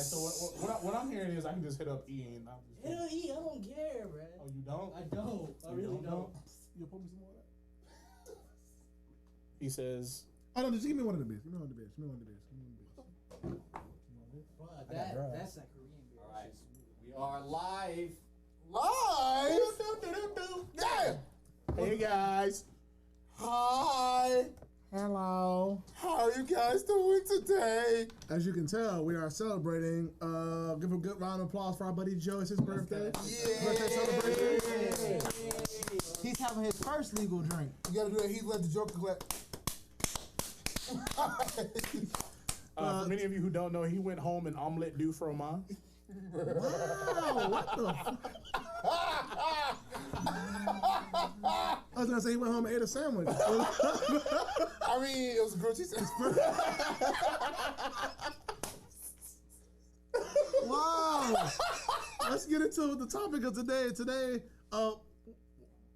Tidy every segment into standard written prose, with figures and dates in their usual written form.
so what I'm hearing is I can just hit up E and I'll just... Hit up E, I don't care, bro. Oh, you don't? I don't. I really don't. You'll put me some more of that? He says... Oh, no, just give me one of the beers. Give me one of the beers. Bro, that's that Korean beer. All right. We are live. Yeah! Hey, guys. Hi. Hello. How are you guys doing today? As you can tell, we are celebrating. Give a good round of applause for our buddy Joe. It's his birthday. Yeah. Birthday celebration. He's having his first legal drink. You gotta do that. He's let the Joker clap. For many of you who don't know, he went home and omelette du fromage. Wow, what the I was gonna say he went home and ate a sandwich. I mean, it was a grilled cheese sandwich. Wow. Let's get into the topic of today.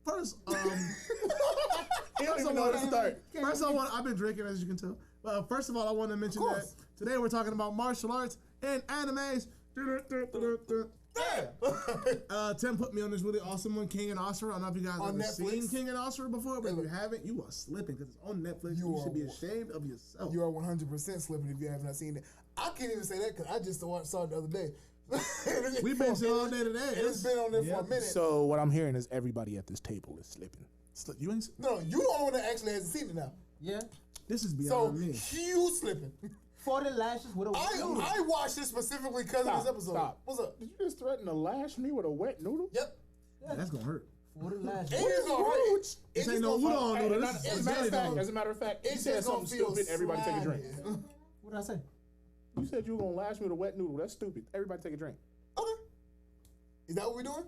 First, He don't even know where to start. First, I've been drinking, as you can tell. First of all, I want to mention that today we're talking about martial arts and animes. Tim put me on this really awesome one, King and Oscar. I don't know if you guys have ever seen King and Oscar before, but if you haven't, you are slipping because it's on Netflix. You should be ashamed of yourself. You are 100% slipping if you have not seen it. I can't even say that because I just saw it the other day. We've been sitting all day today. It's been on there for a minute. So what I'm hearing is everybody at this table is slipping. You ain't. No, you the only one that actually hasn't seen it now. Yeah. This is beyond me. So you slipping. 40 lashes with a wet noodle. I watched this specifically because of this episode. Stop. What's up? Did you just threaten to lash me with a wet noodle? Yep. Yeah, that's gonna hurt. 40 lashes. It is gonna hurt. This ain't no udon noodle. As a matter of fact, you said something stupid. Everybody take a drink. What did I say? You said you were gonna lash me with a wet noodle. That's stupid. Everybody take a drink. Okay. Is that what we're doing?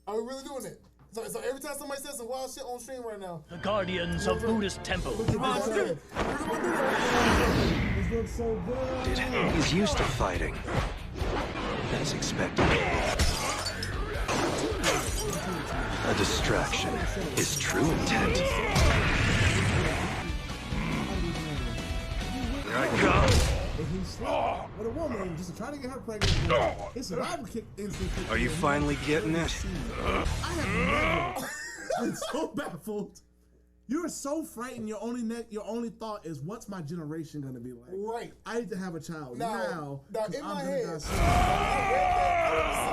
Are we really doing it? So every time somebody says some wild shit on stream right now. The guardians of Buddhist temple. This looks so good. He's used to fighting. As expected. A distraction. His true intent. Here I come. He slept with a woman just to try to get her pregnant. His survival kick instantly. Are you finally getting it? I have never been so baffled. You're so frightened. Your only thought is, what's my generation gonna be like? Right. I need to have a child now. In my head.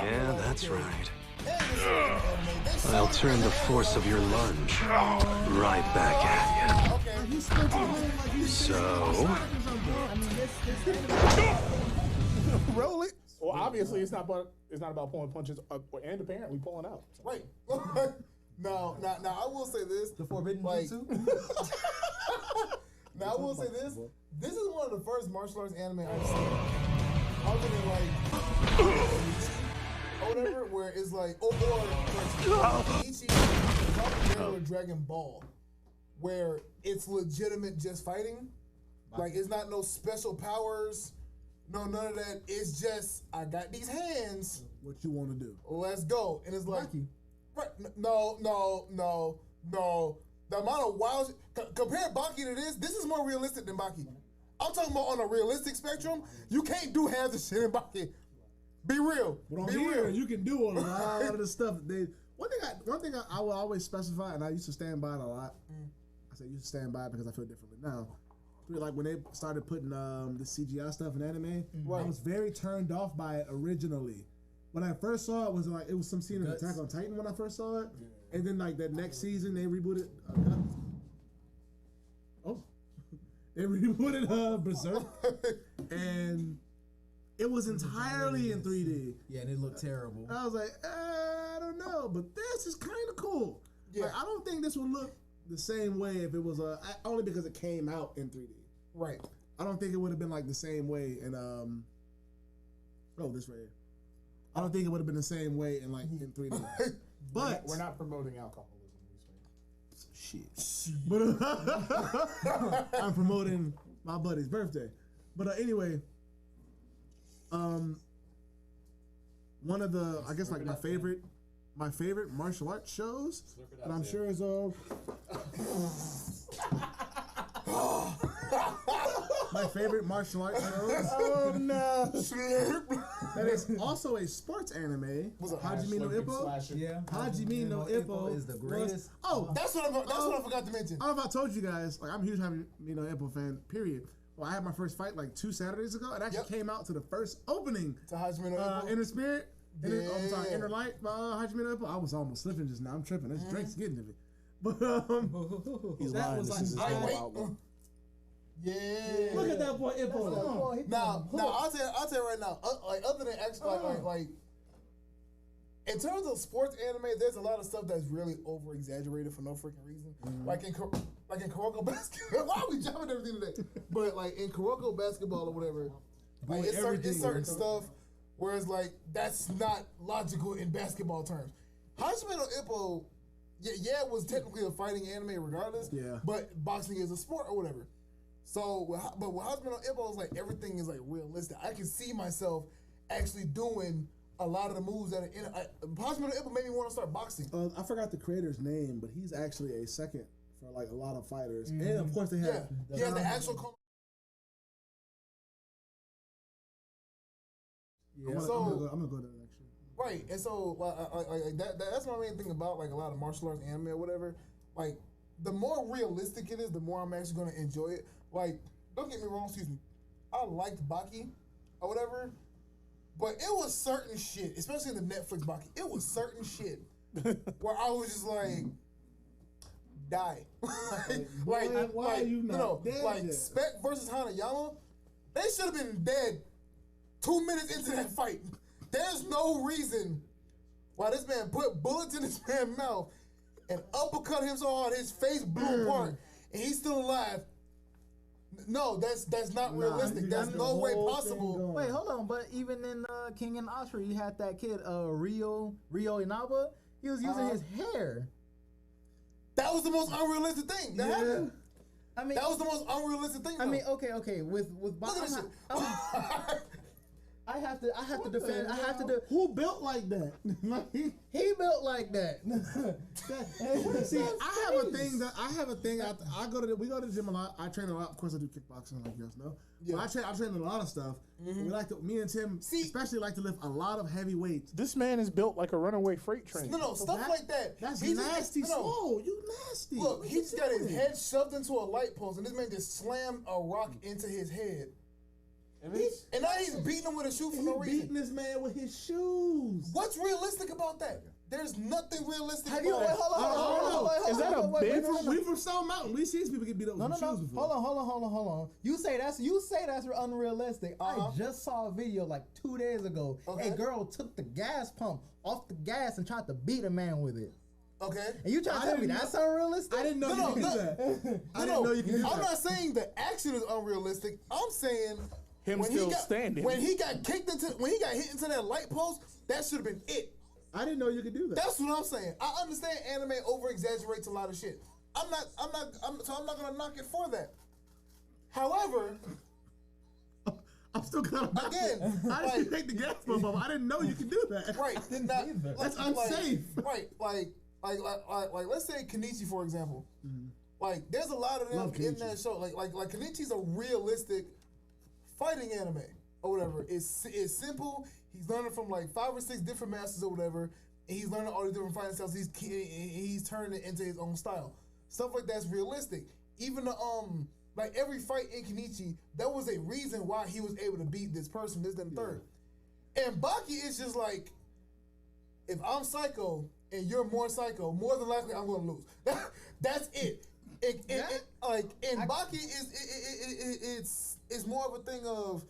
Yeah, that's right. I'll turn the force of your lunge right back at you. So? Roll it. Well, obviously it's not about pulling punches and apparently pulling out. So. Right. Now, I will say this. The forbidden jutsu? Now, I will say this. This is one of the first martial arts anime I've seen. Other than like, or whatever, where it's like, or Dragon Ball, where it's legitimate just fighting. Like, it's not no special powers. No, none of that. It's just, I got these hands. What you want to do? Let's go. And it's like, right, no. The amount of wild, compare Baki to this is more realistic than Baki. I'm talking about on a realistic spectrum. You can't do half the shit in Baki. Be real. But on here, you can do a lot of the stuff. One thing I will always specify, and I used to stand by it a lot. I say used to stand by it because I feel differently now. Like when they started putting the CGI stuff in anime, I was very turned off by it originally. When I first saw it, it was some scene of Attack on Titan when I first saw it, and then like that next season they rebooted. They rebooted Berserk, and it was entirely in 3D. Yeah, and it looked terrible. I was like, I don't know, but this is kind of cool. Yeah, like, I don't think this would look the same way if it was only because it came out in 3D. Right. I don't think it would have been like the same way in this right here. I don't think it would have been the same way in 3D. But we're not promoting alcoholism. Shit. But I'm promoting my buddy's birthday. But anyway, one of the my favorite martial arts shows that I'm sure is my favorite martial arts shows. Oh no! That is also a sports anime. Hajime no Ippo. Yeah. Hajime no Ippo is the greatest. That's what I forgot to mention. I don't know if I told you guys, like I'm a huge Hajime no Ippo fan, period. Well, I had my first fight like 2 Saturdays ago. It actually came out to the first opening. To Hajime no Ippo. Inner Spirit. I'm sorry, Yeah. Inner Light by Hajime no Ippo. I was almost slipping just now. I'm tripping. This Drake's getting to me. But He's That lying. was This like- is his I whole wait. album. Yeah. look at that boy Ippo. Now I'll tell you right now. Like other than actually like in terms of sports anime, there's a lot of stuff that's really over exaggerated for no freaking reason. Like in Kuroko basketball. Why are we jumping everything today? But like in Kuroko basketball or whatever, like it's certain stuff where it's like that's not logical in basketball terms. Hajime no Ippo, yeah, it was technically a fighting anime regardless. Yeah. But boxing is a sport or whatever. So, but with Hajime no Ippo, it's like everything is like realistic. I can see myself actually doing a lot of the moves that are in. Hajime no Ippo made me want to start boxing. I forgot the creator's name, but he's actually a second for like a lot of fighters. And of course they have. He has the actual. I'm gonna go to the next one. Right, and so like that's my main thing about like a lot of martial arts anime or whatever. Like, the more realistic it is, the more I'm actually going to enjoy it. Like, don't get me wrong, excuse me. I liked Baki or whatever, but it was certain shit, especially in the Netflix Baki. It was certain shit where I was just like, die. Why are you not dead like yet? Spec versus Hanayama, they should have been dead 2 minutes into that fight. There's no reason why this man put bullets in his man's mouth and uppercut him so hard his face blew apart and he's still alive. No, that's not realistic. That's no way possible. Wait, hold on. But even in King and Ashura, you had that kid, Rio Inaba. He was using his hair. That was the most unrealistic thing that happened. I mean, that was the most unrealistic thing. I mean, okay. With Look at this shit. I have to defend. I have to do. Who built like that? He built like that. See, I have a thing. We go to the gym a lot. I train a lot. Of course, I do kickboxing, like you guys know. Yeah. But I train a lot of stuff. We like to. Me and Tim, especially, like to lift a lot of heavy weights. This man is built like a runaway freight train. No, stuff like that. That's He nasty. just- no. Swole, you nasty. Look, he just got his head shoved into a light post, and this man just slammed a rock into his head. And now he's beating him with a shoe for no He reason. beating this man with his shoes. What's realistic about that? There's nothing realistic Have about you? Wait, that. hold on. Is that a bit? We from Stone Mountain. We see these people get beat up with shoes before. Hold on. You say that's unrealistic. I just saw a video like 2 days ago. Okay. A girl took the gas pump off the gas and tried to beat a man with it. Okay. And you trying to tell me that's unrealistic? I didn't know you could do that. I didn't know you could do that. I'm not saying the action is unrealistic. I'm saying Him still standing. When he got hit into that light post, that should have been it. I didn't know you could do that. That's what I'm saying. I understand anime over exaggerates a lot of shit. I'm not gonna knock it for that. However, I'm still gonna again, I didn't take the gas pump off. I didn't know you could do that. right? That's unsafe. Like, let's say Kenichi, for example. Like, there's a lot of them Love in Kenichi. that show. Like Kenichi's a realistic fighting anime or whatever. It's simple. He's learning from like 5 or 6 different masters or whatever, and he's learning all these different fighting styles. He's turning it into his own style. Stuff like that's realistic. Even the like every fight in Kenichi, there was a reason why he was able to beat this person, this, then third. And Baki is just like, if I'm psycho and you're more psycho, more than likely I'm gonna lose. That's it. Like in Baki it's more of a thing of,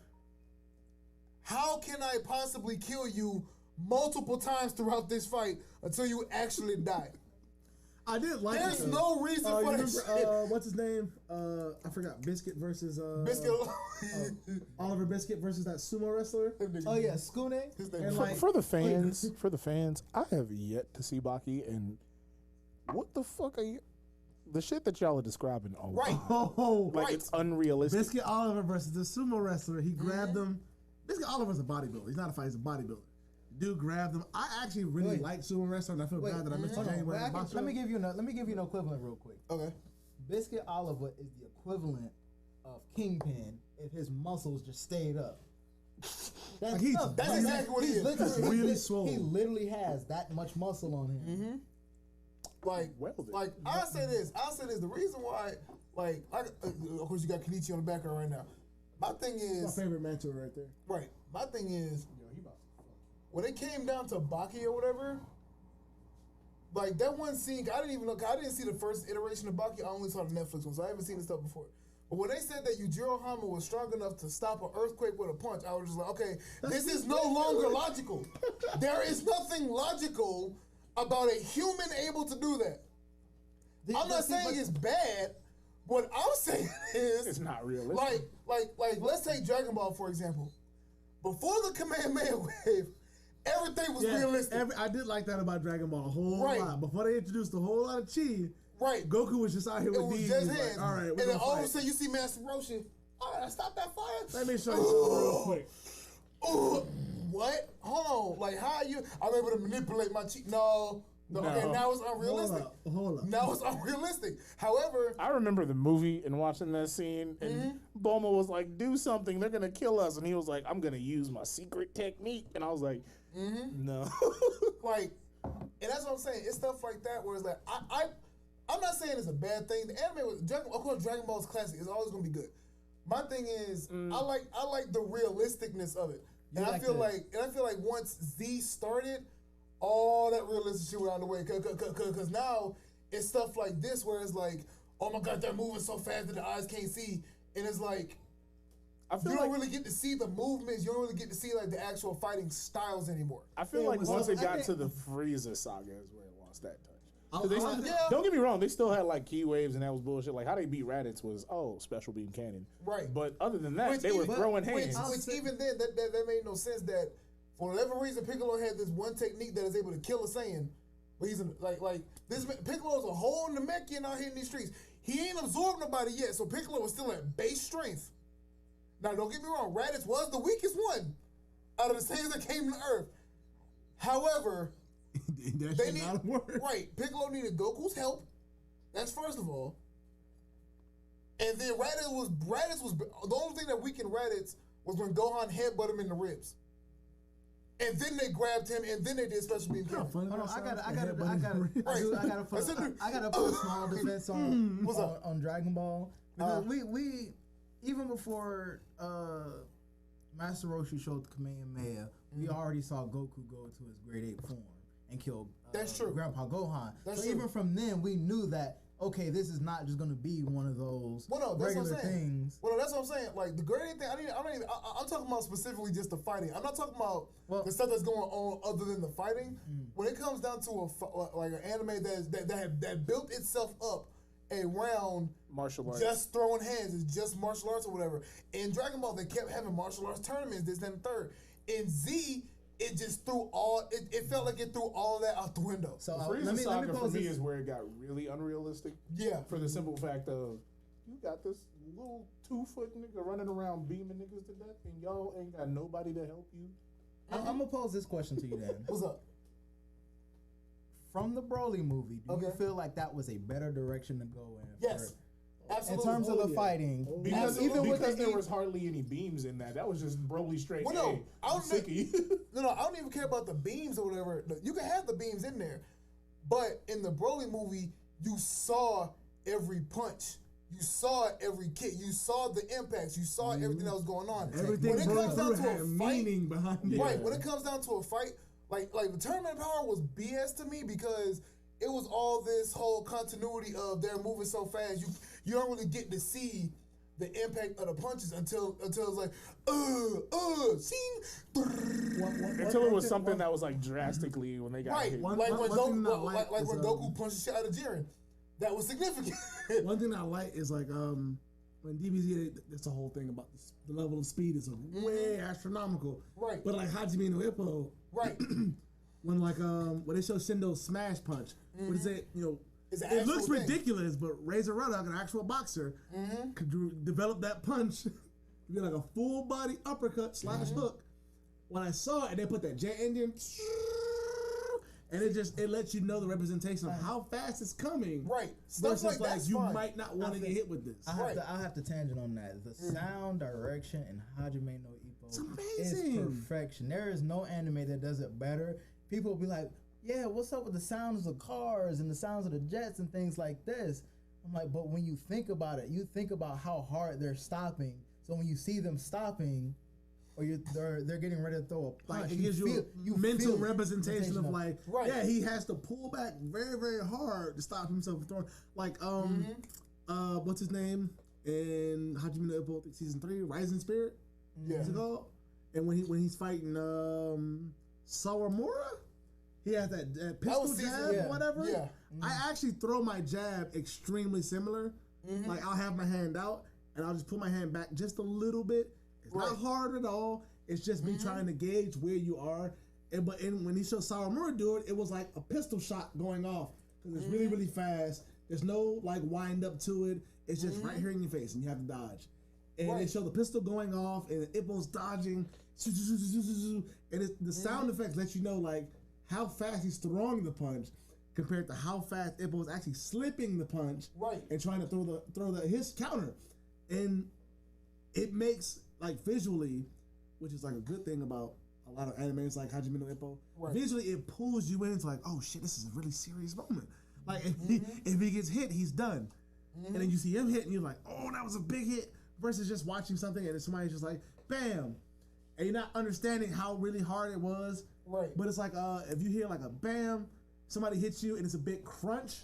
how can I possibly kill you multiple times throughout this fight until you actually die? I did like There's it. no reason for that shit. What's his name? I forgot. Biscuit versus Biscuit. Oliver Biscuit versus that sumo wrestler. Oh yeah, Skune. His name And is- like, For the fans, I have yet to see Baki, and what the fuck are you? The shit that y'all are describing, right. like it's unrealistic. Biscuit Oliver versus the sumo wrestler. He grabbed him. Biscuit Oliver's a bodybuilder. He's not a fighter. He's a bodybuilder. Dude grabbed him. I actually really like sumo wrestling. I feel bad that I missed Hold on. January. Let me give you an equivalent real quick. Okay. Biscuit Oliver is the equivalent of Kingpin if his muscles just stayed up. That's exactly what he is. Really swole. He literally has that much muscle on him. I'll say this. The reason why, of course, you got Kenichi on the background right now. My thing is my favorite mentor right there. Right. My thing is, when it came down to Baki or whatever, like that one scene, I didn't even look. I didn't see the first iteration of Baki. I only saw the Netflix one, so I haven't seen this stuff before. But when they said that Yujiro Hama was strong enough to stop an earthquake with a punch, I was just like, okay, this is no longer logical. There is nothing logical about a human able to do that. I'm not saying it's bad. What I'm saying is it's not realistic. Like let's take Dragon Ball for example. Before the Kamehameha wave, everything was realistic. I did like that about Dragon Ball a whole lot. Before they introduced a whole lot of chi, Goku was just out here with these. Just hands. Like, all right, and then all of a sudden you see Master Roshi. All right, stop that fire. Let me show you something real quick. What? Hold on. Like how you? I'm able to manipulate my chi. No. Okay, now it's unrealistic. Hold up. Now it's unrealistic. However, I remember the movie and watching that scene, and Bulma was like, "Do something! They're gonna kill us!" And he was like, "I'm gonna use my secret technique." And I was like, "No." And that's what I'm saying. It's stuff like that where it's like, I'm not saying it's a bad thing. The anime, of course, Dragon Ball is classic. It's always gonna be good. My thing is, I like the realisticness of it, and I feel like once Z started, all that realistic shit went out of the way. Cause now it's stuff like this where it's like, oh my god, they're moving so fast that the eyes can't see, and it's like, you don't really get to see the movements. You don't really get to see like the actual fighting styles anymore. I feel like once it got to the Frieza saga is where it lost that touch. Don't get me wrong, they still had like key waves and that was bullshit. Like how they beat Raditz was special beam cannon. Right. But other than that, they were throwing hands. Which even then that made no sense. That for whatever reason Piccolo had this one technique that is able to kill a Saiyan. But he's like this Piccolo's a whole Namekian out here in these streets. He ain't absorbed nobody yet, so Piccolo was still at base strength. Now don't get me wrong, Raditz was the weakest one out of the Saiyans that came to Earth. However, they need Piccolo needed Goku's help. That's first of all. And then Raditz was the only thing that weakened Raditz was when Gohan headbutted him in the ribs. And then they grabbed him, and then they did special beam cannon. I gotta put a small defense on Dragon Ball because we even before Master Roshi showed the Kamehameha, we already saw Goku go to his grade 8 form and kill Grandpa Gohan. Even from then, we knew that, okay, this is not just going to be one of those regular things. Well, no, that's what I'm saying. Like, the grade 8 thing, I'm talking about specifically just the fighting. I'm not talking about the stuff that's going on other than the fighting. When it comes down to an anime that built itself up around martial arts, just throwing hands, it's just martial arts or whatever. In Dragon Ball, they kept having martial arts tournaments, this, that, and the third. In Z, it just threw it felt like it threw all of that out the window. So Frieza Saga for me is where it got really unrealistic. Yeah. For the simple fact of, you got this little 2-foot nigga running around beaming niggas to death, and y'all ain't got nobody to help you. I'm gonna pose this question to you then. What's up? From the Broly movie, do you feel like that was a better direction to go in? Yes. Absolutely. In terms of the fighting, because there was hardly any beams in that. That was just Broly straight. Well, no, I don't don't even care about the beams or whatever. You can have the beams in there, but in the Broly movie, you saw every punch, you saw every kick, you saw the impacts, you saw everything that was going on. Everything when it comes down to a fight, meaning behind it. Right. When it comes down to a fight, like the tournament power was BS to me because it was all this whole continuity of they're moving so fast. You don't really get to see the impact of the punches until it's like, until it was something that was like drastically when they got hit. When Goku punched the shit out of Jiren. That was significant. One thing I like is like when DBZ, that's the whole thing about the level of speed is way astronomical. Right. But like Hajime no Ippo, right. when when they show Shindo's smash punch, what is it? It looks ridiculous, but Razor Ruddock, an actual boxer, could develop that punch to be like a full body uppercut / hook. When I saw it, and they put that jet engine, and it lets you know the representation of how fast it's coming. Right. Stuff versus like that's you fine. might not want to get hit with this. I'll have to tangent on that. The sound direction in Hajime no Ippo It's amazing. is perfection. There is no anime that does it better. People will be like, yeah, what's up with the sounds of cars and the sounds of the jets and things like this? I'm like, but when you think about it, you think about how hard they're stopping. So when you see them stopping, or they're getting ready to throw a punch, like, it gives you a mental representation of like, yeah, he has to pull back very, very hard to stop himself from throwing. Like, what's his name in Hajime no Ippo season 3, Rising Spirit? Yeah. What's it called? And when he's fighting Sawamura, he has that pistol jab or whatever. Yeah. I actually throw my jab extremely similar. Like, I'll have my hand out and I'll just put my hand back just a little bit. It's not hard at all. It's just me trying to gauge where you are. But when he showed Sawamura do it, it was like a pistol shot going off because it's really, really fast. There's no like wind up to it. It's just right here in your face and you have to dodge. And they show the pistol going off and Ippo's dodging. And the sound effects let you know like how fast he's throwing the punch compared to how fast Ippo is actually slipping the punch and trying to throw his counter. And it makes like visually, which is like a good thing about a lot of animes like Hajime no Ippo. Visually, it pulls you in. It's like, oh shit, this is a really serious moment. Like if he gets hit, he's done. And then you see him hit, and you're like, oh, that was a big hit. Versus just watching something and somebody's just like, bam, and you're not understanding how really hard it was. Right. But it's like if you hear like a bam, somebody hits you and it's a big crunch.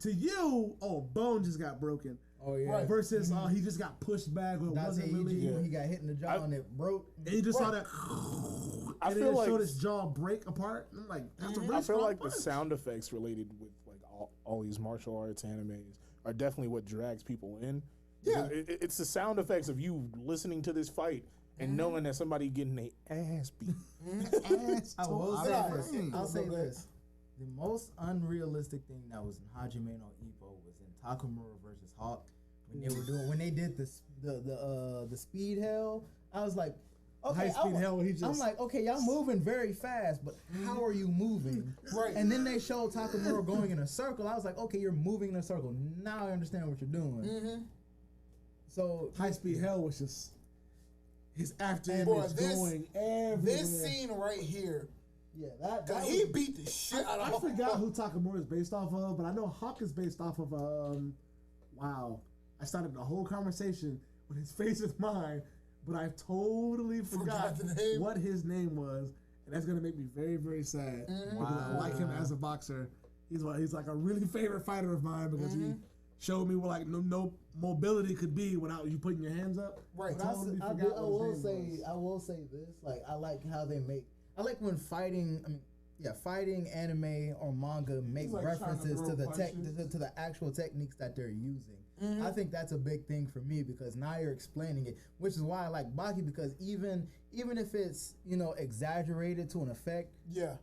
To you, oh, bone just got broken. Oh yeah. Versus he just got pushed back. Or That's wasn't really. He got hit in the jaw and it broke. And you just saw that. I and feel then like showed his jaw break apart. I'm like, that's a really I feel strong like punch. the sound effects related with like all these martial arts animes are definitely what drags people in. Yeah. It's the sound effects of you listening to this fight and knowing that somebody getting their ass beat. I'll say this. The most unrealistic thing that was in Hajime no Ippo was in Takamura versus Hawk when they did the speed hell. I was like, okay, high speed hell. I'm like, okay, y'all moving very fast, but how are you moving? Right. And then they showed Takamura going in a circle. I was like, okay, you're moving in a circle. Now I understand what you're doing. So high speed hell was just his after image going everywhere. This scene right here. Yeah, that he beat the shit out of I forgot who Takamura is based off of, but I know Hawk is based off of wow. I started the whole conversation with his face is mine, but I totally forgot what his name was, and that's gonna make me very, very sad. Because I like him as a boxer. He's like a really favorite fighter of mine because he showed me what like no mobility could be without you putting your hands up. Right. I will say this. Like I like how they make. I like when fighting anime or manga make like references to the punches. to the actual techniques that they're using. I think that's a big thing for me because now you're explaining it, which is why I like Baki because even if it's exaggerated to an effect,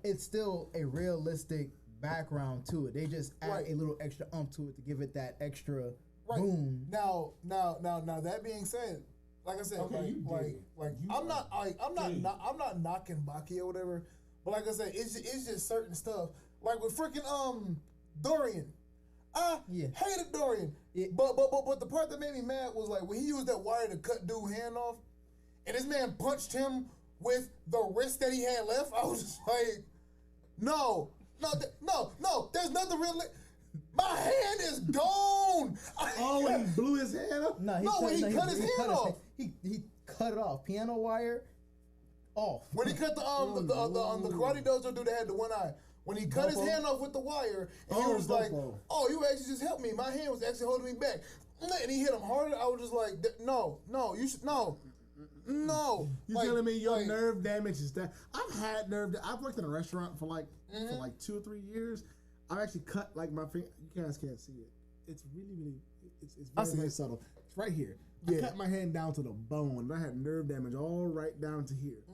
it's still a realistic background to it. They just add a little extra to it to give it that extra boom. Now that being said, like I said, I'm not knocking Baki or whatever, but like I said, it's just certain stuff. Like with freaking Dorian. I hated Dorian. Yeah. But the part that made me mad was like when he used that wire to cut dude's hand off, and this man punched him with the wrist that he had left. I was just like, no, there's nothing really. My hand is gone. When he blew his hand up? When he cut his hand off. He cut it off. Piano wire off. When he cut the karate dojo dude that had the one eye. When he cut his hand off with the wire, and he was like, "Oh, you actually just helped me. My hand was actually holding me back." And he hit him harder. I was just like, "No, you should no." You telling me your nerve damage is that? I've had nerve. I've worked in a restaurant for like 2 or 3 years. I've actually cut like my finger. You guys can't see it. It's really it's very subtle. It's right here. I cut my hand down to the bone. I had nerve damage all right down to here.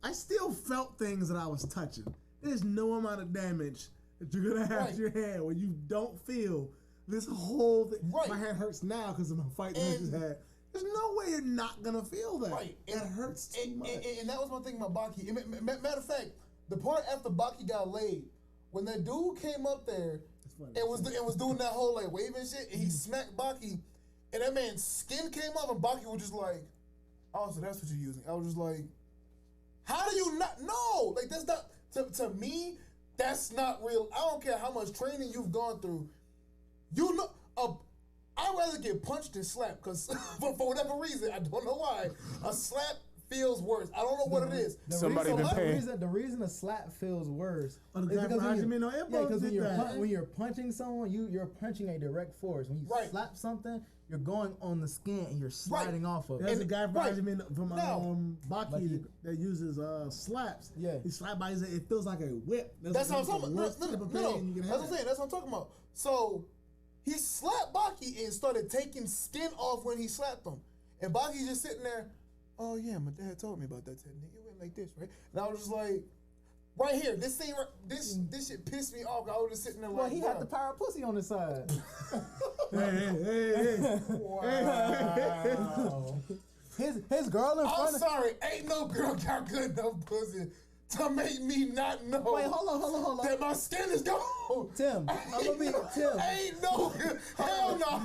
I still felt things that I was touching. There's no amount of damage that you're gonna have to your hand when you don't feel this whole thing. My hand hurts now because of my fight that I just had. There's no way you're not gonna feel that. It hurts too much. And that was one thing about Baki. Matter of fact, the part after Baki got laid, when that dude came up there and was doing that whole like waving shit, and he smacked Baki, and that man's skin came off, and Baki was just like, "Oh, so that's what you're using." I was just like, "How do you not know? Like that's not to me. That's not real. I don't care how much training you've gone through. You know, I'd rather get punched than slapped because for whatever reason, I don't know why, a slap feels worse. I don't know what it is. The reason a slap feels worse is because when you're punching someone, you're punching a direct force. When you slap something, you're going on the skin and you're sliding off of it. There's a guy from Baki that uses slaps. Yeah. He slap by his, it feels like a whip. That's what I'm talking about. No, that's what I'm saying. That's what I'm talking about. So he slapped Baki and started taking skin off when he slapped him. And Baki's just sitting there, "Oh yeah, my dad told me about that technique. It went like this, right?" And I was just like, right here, this thing, this shit pissed me off. I was just sitting there like, well, he had the power of pussy on his side. Hey. Wow. His girl in front. I'm sorry, ain't no girl got good enough pussy to make me not know. Wait, hold on. That my skin is gone. Tim, I'm gonna be Tim. Ain't no hell no. Nah,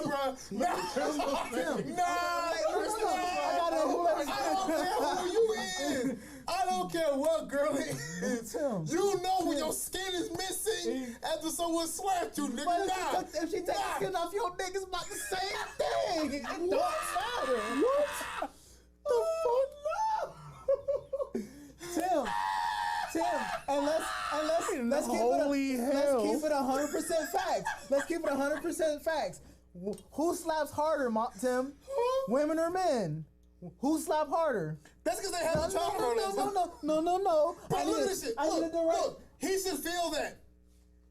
bro. Nah. I don't care who you is. I don't care what girl it is. Tim. You know when your skin is missing after someone slapped you, nigga. But if she takes skin off your dick, it's about the same thing. It don't matter. What? The fuck no? Tim, and let's keep it 100% facts. Let's keep it 100% facts. Who slaps harder, Tim? Women or men? Who slap harder? That's because they have a child hormones. No. But look at this shit. Look, he should feel that.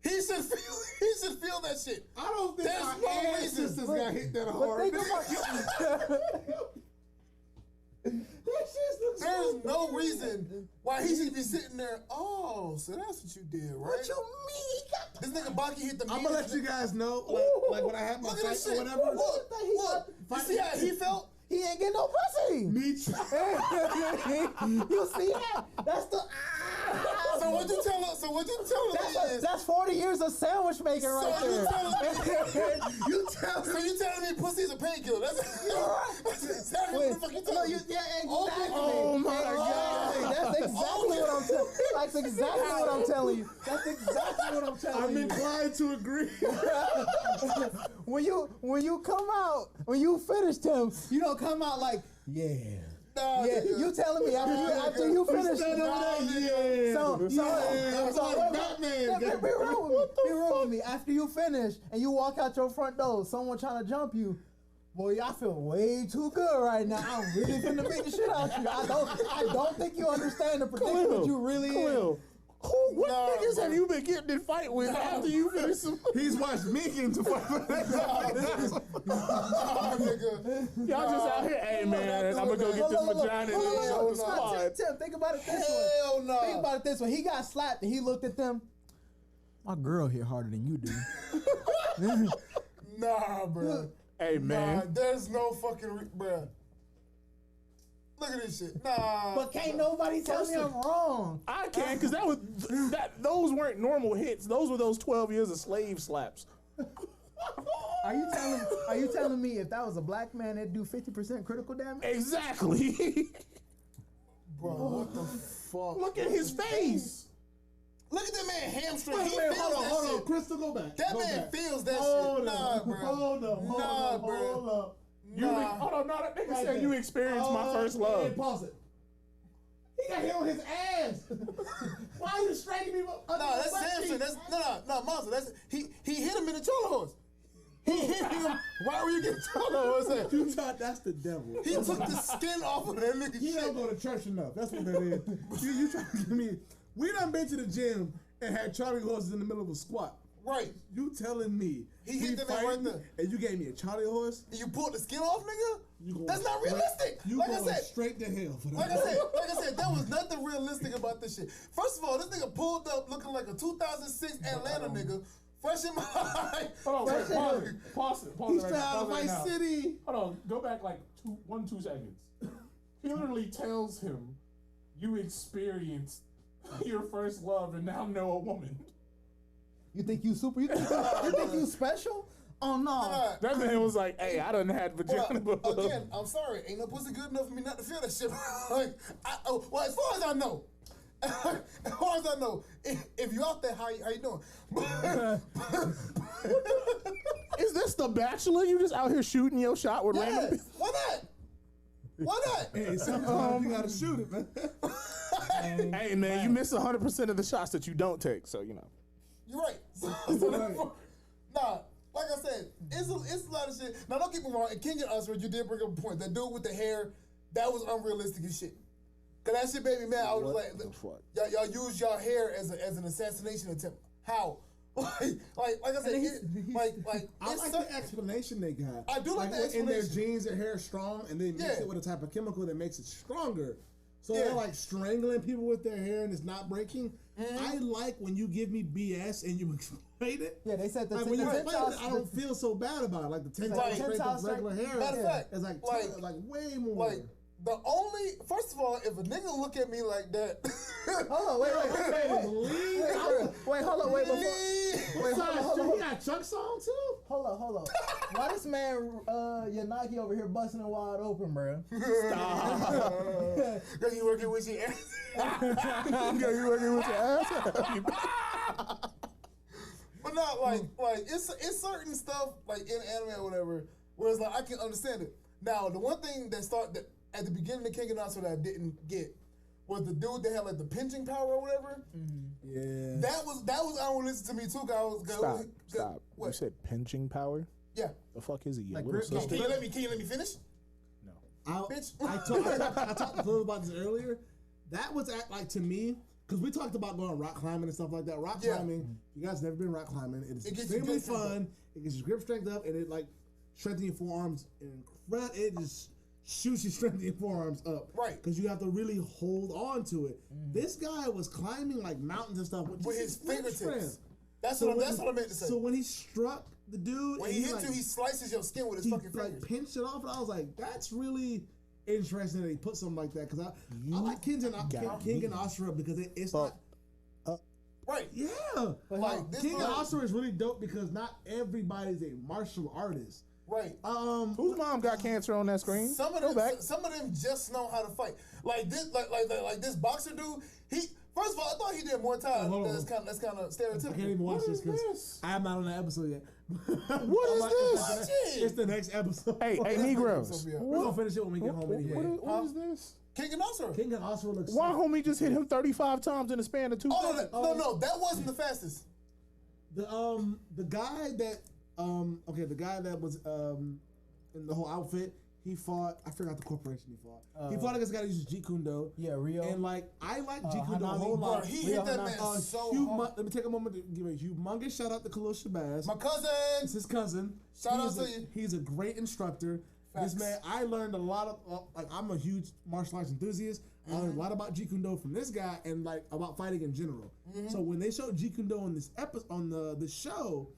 He should feel that shit. I don't think there's no reason got hit that hard. There's no reason why he should be sitting there. Oh, so that's what you did, right? What you mean? This nigga Baki hit the. I'm gonna let you guys know, like when I had my fight or whatever. Look, you see how he felt? He ain't getting no pussy. Me too. You see that? That's the. So what you tell us? That's 40 years of sandwich making right there. So you telling me pussy's a painkiller? That's exactly what the fuck you telling me. Exactly. Oh my God. That's exactly what I'm telling you. That's exactly what I'm telling you. I'm inclined to agree. When you come out, when you finish Tim, you don't come out like, yeah. Nah, yeah, nigga. You telling me after you finish? Batman. Be real with me. After you finish and you walk out your front door, someone trying to jump you. Boy, I feel way too good right now. I'm really finna beat the shit out you. I don't think you understand the predicament you really in. What niggas have you been getting in fight with after you finish some? He's watched me get into fight with nigga. Y'all just out here, hey man, I'm gonna go get this vagina and show the squad. Tim, think about it this way. Hell no. Think about it this way. He got slapped and he looked at them. My girl hit harder than you do. Nah, bro. Hey man. Nah, there's no fucking bro. Look at this shit. Nah. But can't nobody tell me I'm wrong. I can't, because those weren't normal hits. Those were those 12 years of slave slaps. Are you telling me if that was a black man, it'd do 50% critical damage? Exactly. Bro, what the fuck? Look at his face. Look at that man hamstring. Hold on, Crystal, go back. That man feels that shit. Nah, bro. Hold up. Hold on, that nigga said you experienced my first love. Hey, pause it. He got hit on his ass. Why are you striking me? No, that's hamstring. No, Masa. That's he hit him in the chola horse. He hit him. Why were you getting chola horse at? You thought that's the devil. He took the skin off of that nigga. He don't go to church enough. That's what that is. You trying to give me? We done been to the gym and had Charlie horses in the middle of a squat. Right. You telling me he hit the man right there, and you gave me a Charlie horse? And you pulled the skin off, nigga? That's not realistic. You like going I said, straight to hell for that. Like I said, there was nothing realistic about this shit. First of all, this nigga pulled up looking like a 2006 Atlanta nigga, fresh in mind. Hold on, pause it. He's trying to Vice City. Hold on, go back like 2 seconds. He literally tells him, you experienced your first love and now know a woman. You think you super? You think you special? Oh no! That man was like, "Hey, I done had vagina." Again, I'm sorry, ain't no pussy good enough for me not to feel that shit. Like, well, as far as I know, if you out there, how you doing? Is this The Bachelor? You just out here shooting your shot with random people? Why not? Why not? Hey, sometimes you gotta shoot it, man. Hey, man, you miss 100% of the shots that you don't take, so you know. You're right. Nah, like I said, it's a lot of shit. Now, don't get me wrong. In King and Usher, you did bring up a point. That dude with the hair, that was unrealistic as shit. Cause that shit made me mad. I was like, y'all use y'all hair as an assassination attempt. How? like I said, I like the explanation they got. I do like the explanation. In their jeans, their hair is strong, and they mix it with a type of chemical that makes it stronger. So they're like strangling people with their hair, and it's not breaking. I like when you give me BS and you explain it. Yeah, they said when you explain it, I don't feel so bad about it. Like the 10 times strength of regular hair, matter of fact, it's like way more. Like the only, first of all, if a nigga look at me like that, hold on, wait, hold on, wait, he got Chuck's on too. Hold on. Why this man Yanagi over here busting it wide open, bro? Stop. Cause you working with your ass. You working with your ass. But not like it's certain stuff like in anime or whatever where it's like I can understand it. Now the one thing that at the beginning of King and Usher that I didn't get was the dude that had like the pinching power or whatever. Yeah. That was unrealistic to me too. Stop. What? You said pinching power? Yeah. The fuck is he? Like, can you let me finish? No. I talked to Khalil about this earlier. That was like to me, because we talked about going rock climbing and stuff like that. Rock climbing, you guys never been rock climbing. It is extremely fun. It gets your grip strength up, and it like strengthens your forearms. It just shoots your strength in your forearms up. Right. Because you have to really hold on to it. This guy was climbing like mountains and stuff with his fingertips. That's what I meant to say. So when he struck the dude, when he hit you, he slices your skin with his fucking fingers. Like pinched it off, and I was like, that's really interesting that he put something like that. Because I like King and Ashura because it's not. Right. Yeah. Like King and Ashura is really dope because not everybody's a martial artist. Right. Whose mom got cancer on that screen? Some of them just know how to fight. Like this, like this boxer dude. First of all, I thought he did more time. That's kind of stereotypical. I can't even watch this because I am not on the episode yet. What is this? It's the next episode. Hey, Negroes. We're gonna finish it when we get home anyway. What is this? King and Ashura. King and Ashura looks. Why homie just hit him 35 times in the span of 2 seconds? No, that wasn't the fastest. The guy that was in the whole outfit, he fought. I forgot the corporation he fought. He fought against a guy that uses Jeet Kune Do. Yeah, Rio. And like I like Jeet Kune Do a whole lot. He hit that man so hard. Let me take a moment to give a humongous shout out to Khalil Shabazz. My cousin. It's his cousin. Shout out to you. He's a great instructor. Facts. This man, I learned a lot of I'm a huge martial arts enthusiast. I learned a lot about Jeet Kune Do from this guy and like about fighting in general. So when they showed Jeet Kune Do on this episode on the show,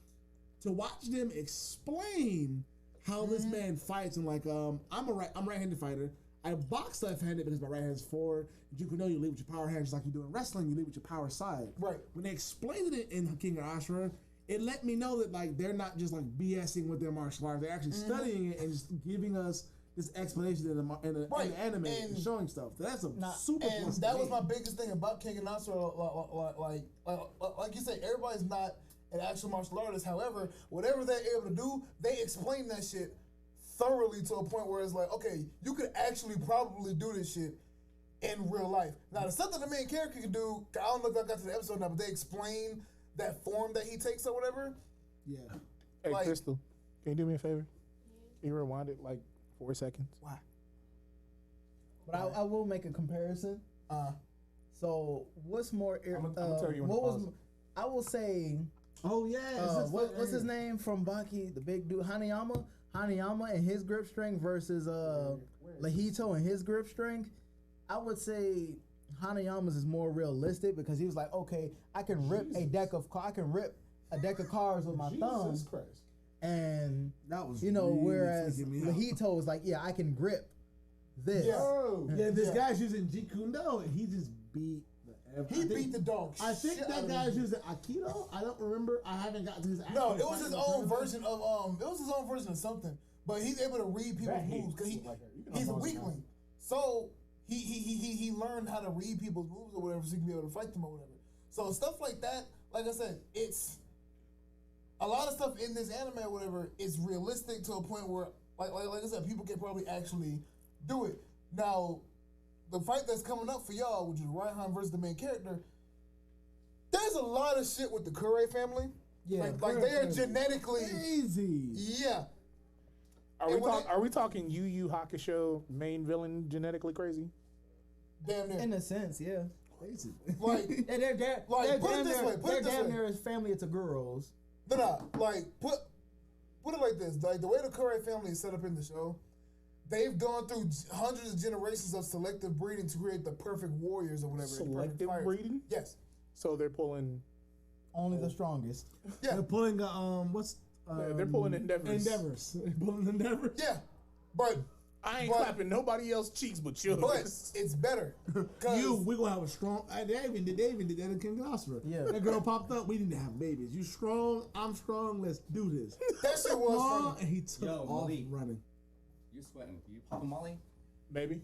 to watch them explain how this man fights and like I'm right-handed fighter. I box left-handed because my right hand's forward. Jeet Kune Do, you lead with your power hand just like you do in wrestling. You lead with your power side. Right. When they explained it in King of Ashura, it let me know that like they're not just like BSing with their martial arts. They're actually studying it and just giving us this explanation in the anime and showing stuff. That's a super. And that was my biggest thing about King and Ashura. Like you say, everybody's not an actual martial artist. However, whatever they're able to do, they explain that shit thoroughly to a point where it's like, okay, you could actually probably do this shit in real life. Now, the stuff that the main character can do, I don't know if I got to the episode now, but they explain that form that he takes or whatever. Yeah. Hey, Crystal, can you do me a favor? Can you rewind it like 4 seconds? Why? But I will make a comparison. So what's more? I'm gonna tell you when to pause. I will say. Oh yeah. What's his name from Baki? The big dude, Hanayama and his grip strength versus Lahito and his grip strength. I would say Hanayama's is more realistic because he was like, okay, I can rip a deck of cards with my thumb. Jesus Christ. And that was whereas Lahito was like, yeah, I can grip this. Yeah, this guy's using Jeet Kune Do and he just beat the He beat the dog. I think that guy's using Aikido. I don't remember. I haven't gotten to his. No, it was his own version of It was his own version of something. But he's able to read people's moves because he's a weakling. So he learned how to read people's moves or whatever, so he can be able to fight them or whatever. So stuff like that, like I said, it's a lot of stuff in this anime or whatever is realistic to a point where, like I said, people can probably actually do it. Now, the fight that's coming up for y'all, which is Raihan versus the main character, there's a lot of shit with the Kure family. Yeah, like they are genetically crazy. Yeah. Are we talking Yu Yu Hakusho main villain genetically crazy? Damn near. In a sense, yeah. Crazy. Like they're put it this way. They're damn near as family to girls. No. Like put it like this. Like the way the Kure family is set up in the show, they've gone through hundreds of generations of selective breeding to create the perfect warriors or whatever. Selective breeding? Yes. So they're pulling only the strongest. Yeah. They're pulling they're pulling endeavors. They're pulling endeavors. Yeah. But I ain't clapping nobody else's cheeks but yours. But it's better. We gonna have a strong. They even did that in King Oscar. Yeah. That girl popped up. We need to have babies. You strong. I'm strong. Let's do this. That shit was funny. And he took off Malik, running. You sweating? You popping Molly? Maybe.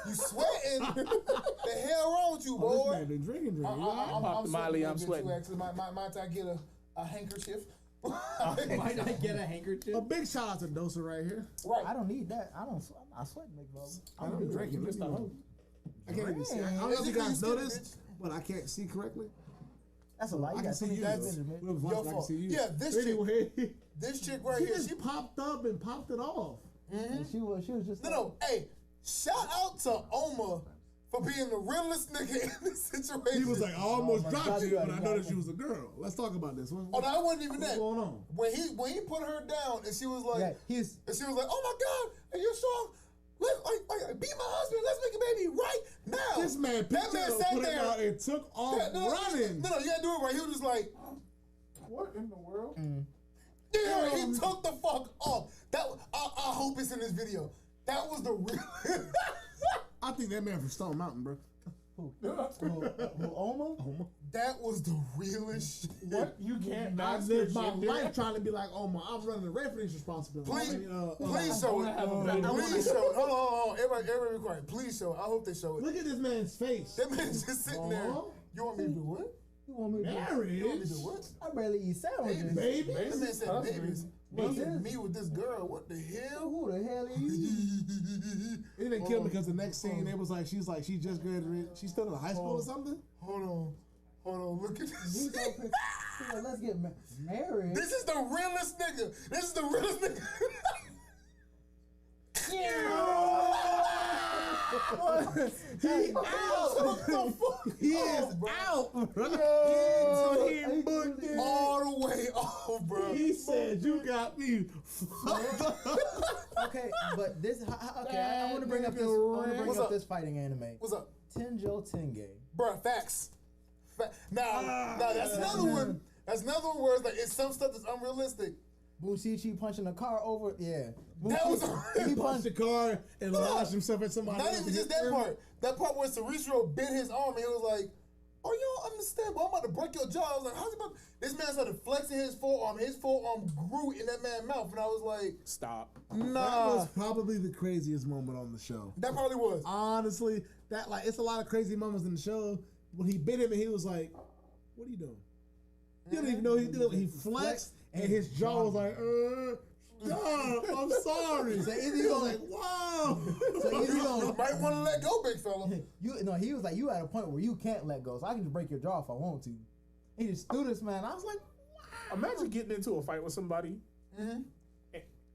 You sweating? The hell wrong with you, boy? This man been drinking. I'm Molly. I'm sweating. Actually, might I get a handkerchief? Might I get a handkerchief? A big shout out to Dosa right here. Right. I don't need that. I'm not sweating, big bro. I don't be drinking. Just the hoe. I can't even see. I don't know if you guys noticed, but I can't see correctly. That's a lie. I can see you. That's your fault. Yeah, this chick right here. She popped up and popped it off. Mm-hmm. She was just no. Hey, shout out to Oma for being the realest nigga in this situation. He was like, I almost dropped you, but I noticed you was a girl. Let's talk about this. Oh, no, I wasn't even that. What's going on? When he put her down and she was like, and she was like, oh my God, and you're strong. Like, be my husband. Let's make a baby right now. This man picked it up, put it out, and took off running. No, you gotta do it right. He was just like, what in the world? Yeah, he took the fuck off. I hope it's in this video. That was the real. I think that man from Stone Mountain, bro. Who Oma? That was the realest shit. What? You can't I lived my life trying to be like Oma. I'm running the reference responsibility. Please show it. Please show it. Hold on. Everybody be quiet. Please show it. I hope they show it. Look at this man's face. That man's just sitting there. You want me to do what? You want me to Marriage? do what? I barely eat sandwiches. Baby? That man said babies. Me with this girl. What the hell? Who the hell are you? It didn't kill me because the next scene, it was like, she just graduated. She's still in high school or something? Hold on. Look at this. Let's get married. This is the realest nigga. He is out, bro. He booked it all the way off, bro. He said, you got me fucked up. Okay, but this. Okay, I want to bring up this fighting anime. What's up? Tenjo Tenge. Bro, facts. Now that's another one. That's another one where it's like it's some stuff that's unrealistic. Bushichi punching a car over. Yeah. That was he punched the car and launched himself at somebody. Not even just that part. That part where Cerebro bit his arm and he was like, "Oh, you don't understand, but I'm about to break your jaw." I was like, "How's he about?" This man started flexing his forearm. His forearm grew in that man's mouth, and I was like, "Stop!" That was probably the craziest moment on the show. That probably was. Honestly, it's a lot of crazy moments in the show. When he bit him and he was like, "What are you doing?" You don't even know he did it. He flexed and his jaw was like, "No, I'm sorry." So either you like, "Wow." So either you might want to let go, big fella. He was like, "You at a point where you can't let go, so I can just break your jaw if I want to." He just threw this man. I was like, "Wow." Imagine getting into a fight with somebody, and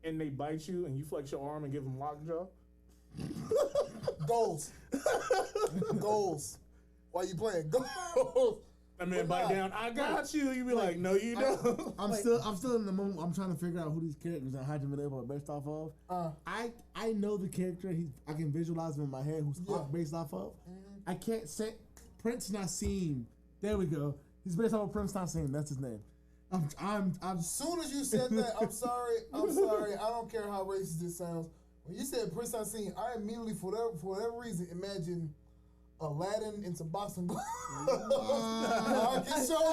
they bite you, and you flex your arm and give them lockjaw. Goals. Why you playing goals? I mean, bite down. I got you. You be like, no, you don't. I'm still in the moment. I'm trying to figure out who these characters that Hajime are based off of. I know the character. I can visualize him in my head. Who's Hawk based off of? I can't say Prince Nassim. There we go. He's based off of Prince Nassim. That's his name. As soon as you said that, I'm sorry. I don't care how racist this sounds. When you said Prince Nassim, I immediately, for whatever reason, imagine Aladdin into boxing gloves. I can show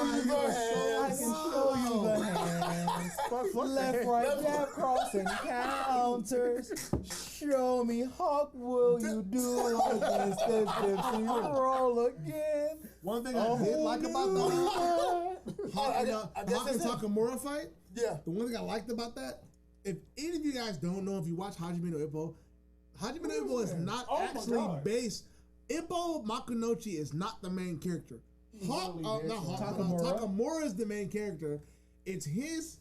you the hands. Left, right, jab, cross, and counters. Show me, Hawk, will you do this? Roll again. One thing I did like about the Hawk and Takamura fight, the one thing I liked about that, if any of you guys don't know, if you watch Hajime no Ippo is not actually based. Ippo Makunouchi is not the main character. Takamura is the main character. It's his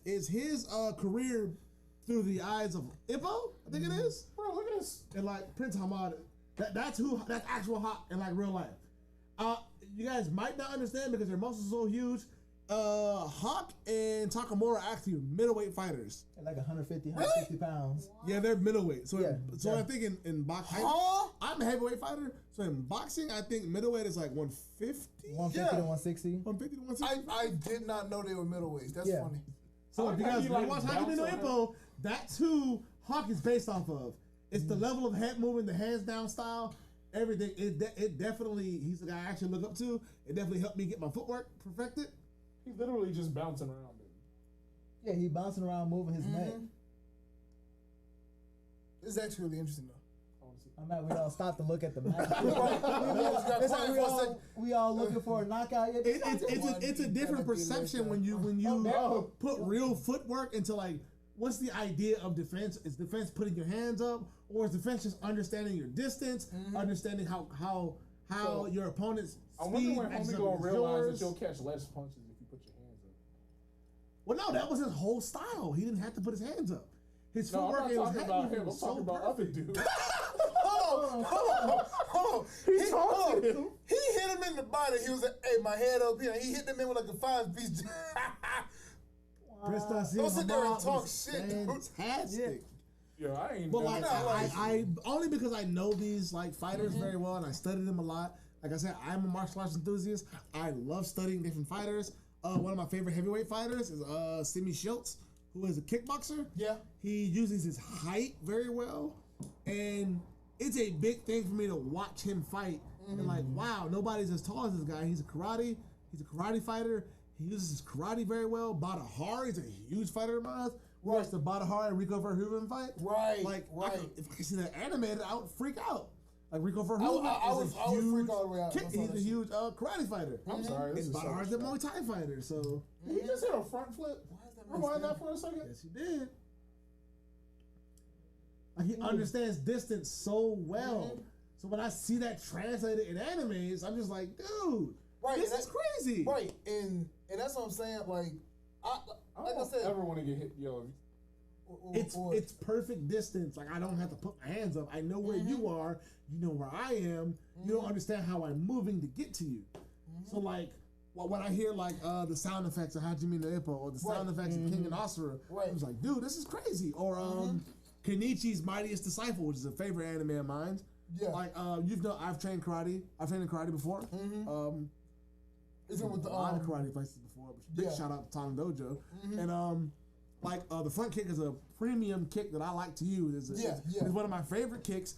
career through the eyes of Ippo, I think it is. Bro, look at this. And like Prince Hamada. That's actual Hawk in like real life. You guys might not understand because their muscles are so huge. Hawk and Takamura are actually middleweight fighters. Like 150 pounds. Yeah, they're middleweight. So I think in boxing, I'm a heavyweight fighter. So in boxing, I think middleweight is like 150. 150 to 160. 150 to 160. I did not know they were middleweights. That's funny. So if you guys watch Hajime no Ippo, that's who Hawk is based off of. It's the level of head movement, the hands down style, everything. It definitely, he's the guy I actually look up to. It definitely helped me get my footwork perfected. He's literally just bouncing around, dude. Yeah, he bouncing around, moving his neck. This is actually really interesting, though. I'm at. We all stopped to look at the match. we all looking for a knockout. It's a different perception when you put real footwork into like, what's the idea of defense? Is defense putting your hands up, or is defense just understanding your distance, understanding how your opponent's I wonder when homie gonna realize that you'll catch less punches if you put your hands up. Well, no, that was his whole style. He didn't have to put his hands up. His footwork. I'm not talking about him. I'm talking about other dudes. Hold on. He hit him in the body. He was like, "Hey, my head up here." He hit him in with like a 5-piece. Don't sit there and talk shit. Fantastic. Yeah, I ain't. But like, I only because I know these like fighters very well and I studied them a lot. Like I said, I'm a martial arts enthusiast. I love studying different fighters. One of my favorite heavyweight fighters is Simi Schultz, who is a kickboxer. Yeah. He uses his height very well. And it's a big thing for me to watch him fight. And like, wow, nobody's as tall as this guy. He's a karate fighter. He uses his karate very well. Badahari is a huge fighter of mine. We watched the Badahari and Rico Verhoeven fight. Right. If I could see that animated, I would freak out. Like Rico Verhoeven I would freak all the way out. He's a huge karate fighter. I'm sorry. And Badahari's a Muay Thai fighter, so. Did he just hit a front flip? Rewind that for a second. Yes, he did. Like he understands distance so well. So when I see that translated in animes, I'm just like, dude, this is crazy. Right, and that's what I'm saying. Like I said, ever want to get hit, yo. It's perfect distance. Like I don't have to put my hands up. I know where you are. You know where I am. You don't understand how I'm moving to get to you. So like, when I hear like the sound effects of Hajime no Ippo or the sound effects of King and Asura, I was like, dude, this is crazy. Or Kenichi's Mightiest Disciple, which is a favorite anime of mine. Yeah. Like I've trained karate. I've trained in karate before. Is it with a lot of karate places before. But big shout out to Tong Dojo. And the front kick is a premium kick that I like to use. It's one of my favorite kicks.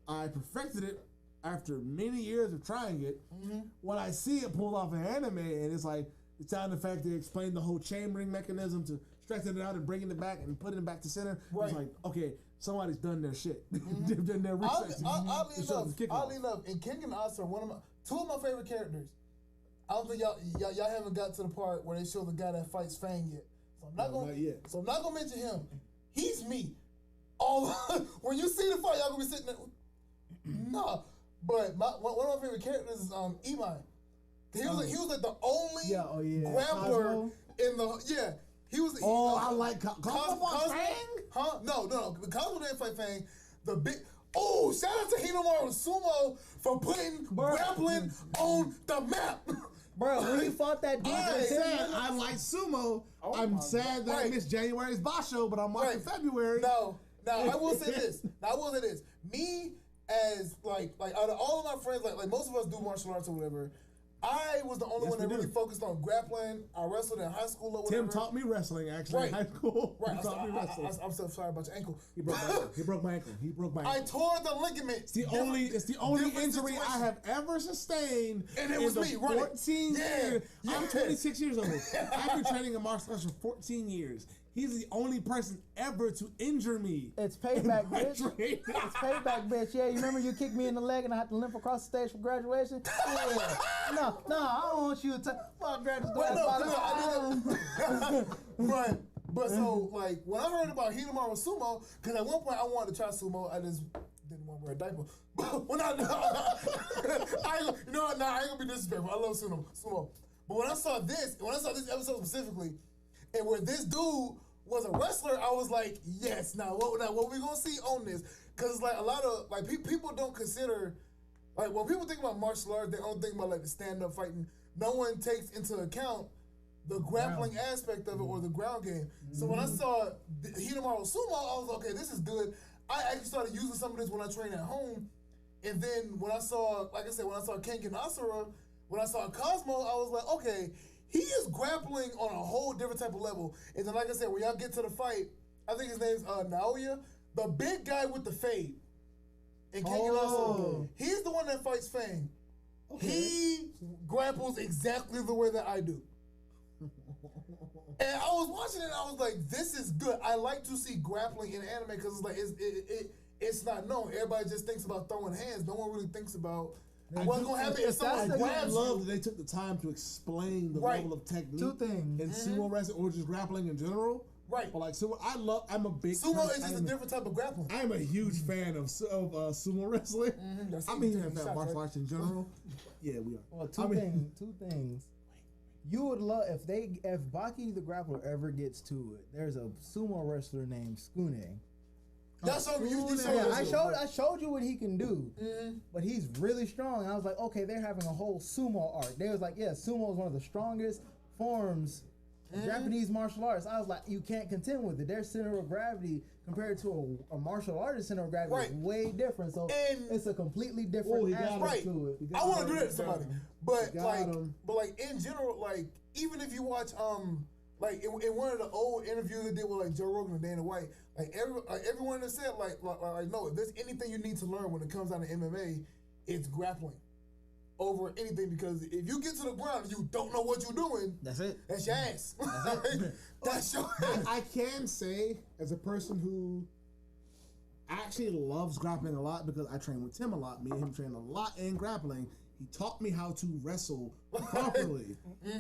I perfected it after many years of trying it. When I see it pulled off an anime, and it's like the sound effect, they explain the whole chambering mechenism to stretching it out and bringing it back and putting it back to center. Right. It's like, okay, somebody's done their shit. They've done their research. Oddly enough, in King and Asura, two of my favorite characters. I don't think y'all haven't got to the part where they show the guy that fights Fang yet. So I'm not gonna mention him. He's me. When you see the fight, y'all gonna be sitting there. No, but one of my favorite characters is Imai. He was like the only grappler in the He was. I like Cosmo Fang. Huh? No. Cosmo didn't fight Fang. The big. Oh, shout out to Hinomaru Sumo for putting grappling on the map. Bro, when he fought that dude, I like sumo. I'm sad that I missed January's Basho, but I'm watching February. No, I will say this. Me as like out of all of my friends, like most of us do martial arts or whatever. I was the only one that really focused on grappling. I wrestled in high school or whatever. Tim taught me wrestling, actually, in high school. Right. He taught me wrestling. I'm so sorry about your ankle. He broke my ankle. He broke my ankle. I tore the ligament. It's the only injury I have ever sustained. And it was me, right? 14 years. I'm 26 years old. I've been training in martial arts for 14 years. He's the only person ever to injure me. It's payback, bitch. It's payback, bitch. Yeah, you remember you kicked me in the leg and I had to limp across the stage for graduation? Yeah. No, I don't want you to fuck graduation. But so, like, when I heard about Hidemaru Sumo, because at one point I wanted to try sumo, I just didn't want to wear a diaper. But when I ain't gonna be disrespectful. I love sumo. But when I saw this episode specifically, and where this dude was a wrestler, I was like, yes. Now what we gonna see on this? Because it's like a lot of like people don't consider, like when people think about martial arts, they don't think about like the stand up fighting. No one takes into account the grappling aspect of it or the ground game. So when I saw Hidemaru Sumo, I was like, okay, this is good. I actually started using some of this when I trained at home, and then when I saw, like I said, when I saw Kengan Asura, when I saw Cosmo, I was like, okay. He is grappling on a whole different type of level. And then, like I said, when y'all get to the fight, I think his name's Naoya, the big guy with the fade. And he's the one that fights Fang. Okay. He grapples exactly the way that I do. And I was watching it and I was like, this is good. I like to see grappling in anime because it's like it's not known. Everybody just thinks about throwing hands. No one really thinks about what's going to happen if someone grabs you. I love that they took the time to explain the level of technique. Two things. In sumo wrestling or just grappling in general. Right. But like sumo, I'm a big sumo is just a different type of grappling. I'm a huge fan of sumo wrestling. I'm a huge fan of martial arts in general. Yeah, we are. Well, two things. You would love if Baki the Grappler ever gets to it. There's a sumo wrestler named Skune. I showed you what he can do, but he's really strong. And I was like, okay, they're having a whole sumo art. They was like, yeah, sumo is one of the strongest forms of Japanese martial arts. I was like, you can't contend with it. Their center of gravity compared to a martial artist center of gravity is way different. So it's a completely different aspect to it. I want to do that to somebody, but like in general, like even if you watch like in one of the old interviews they did with like Joe Rogan and Dana White, like everyone that said like no, if there's anything you need to learn when it comes down to MMA, it's grappling over anything, because if you get to the ground and you don't know what you're doing, that's it. That's your ass. That's your ass. I can say as a person who actually loves grappling a lot, because I train with Tim a lot. Me and him train a lot in grappling. He taught me how to wrestle properly.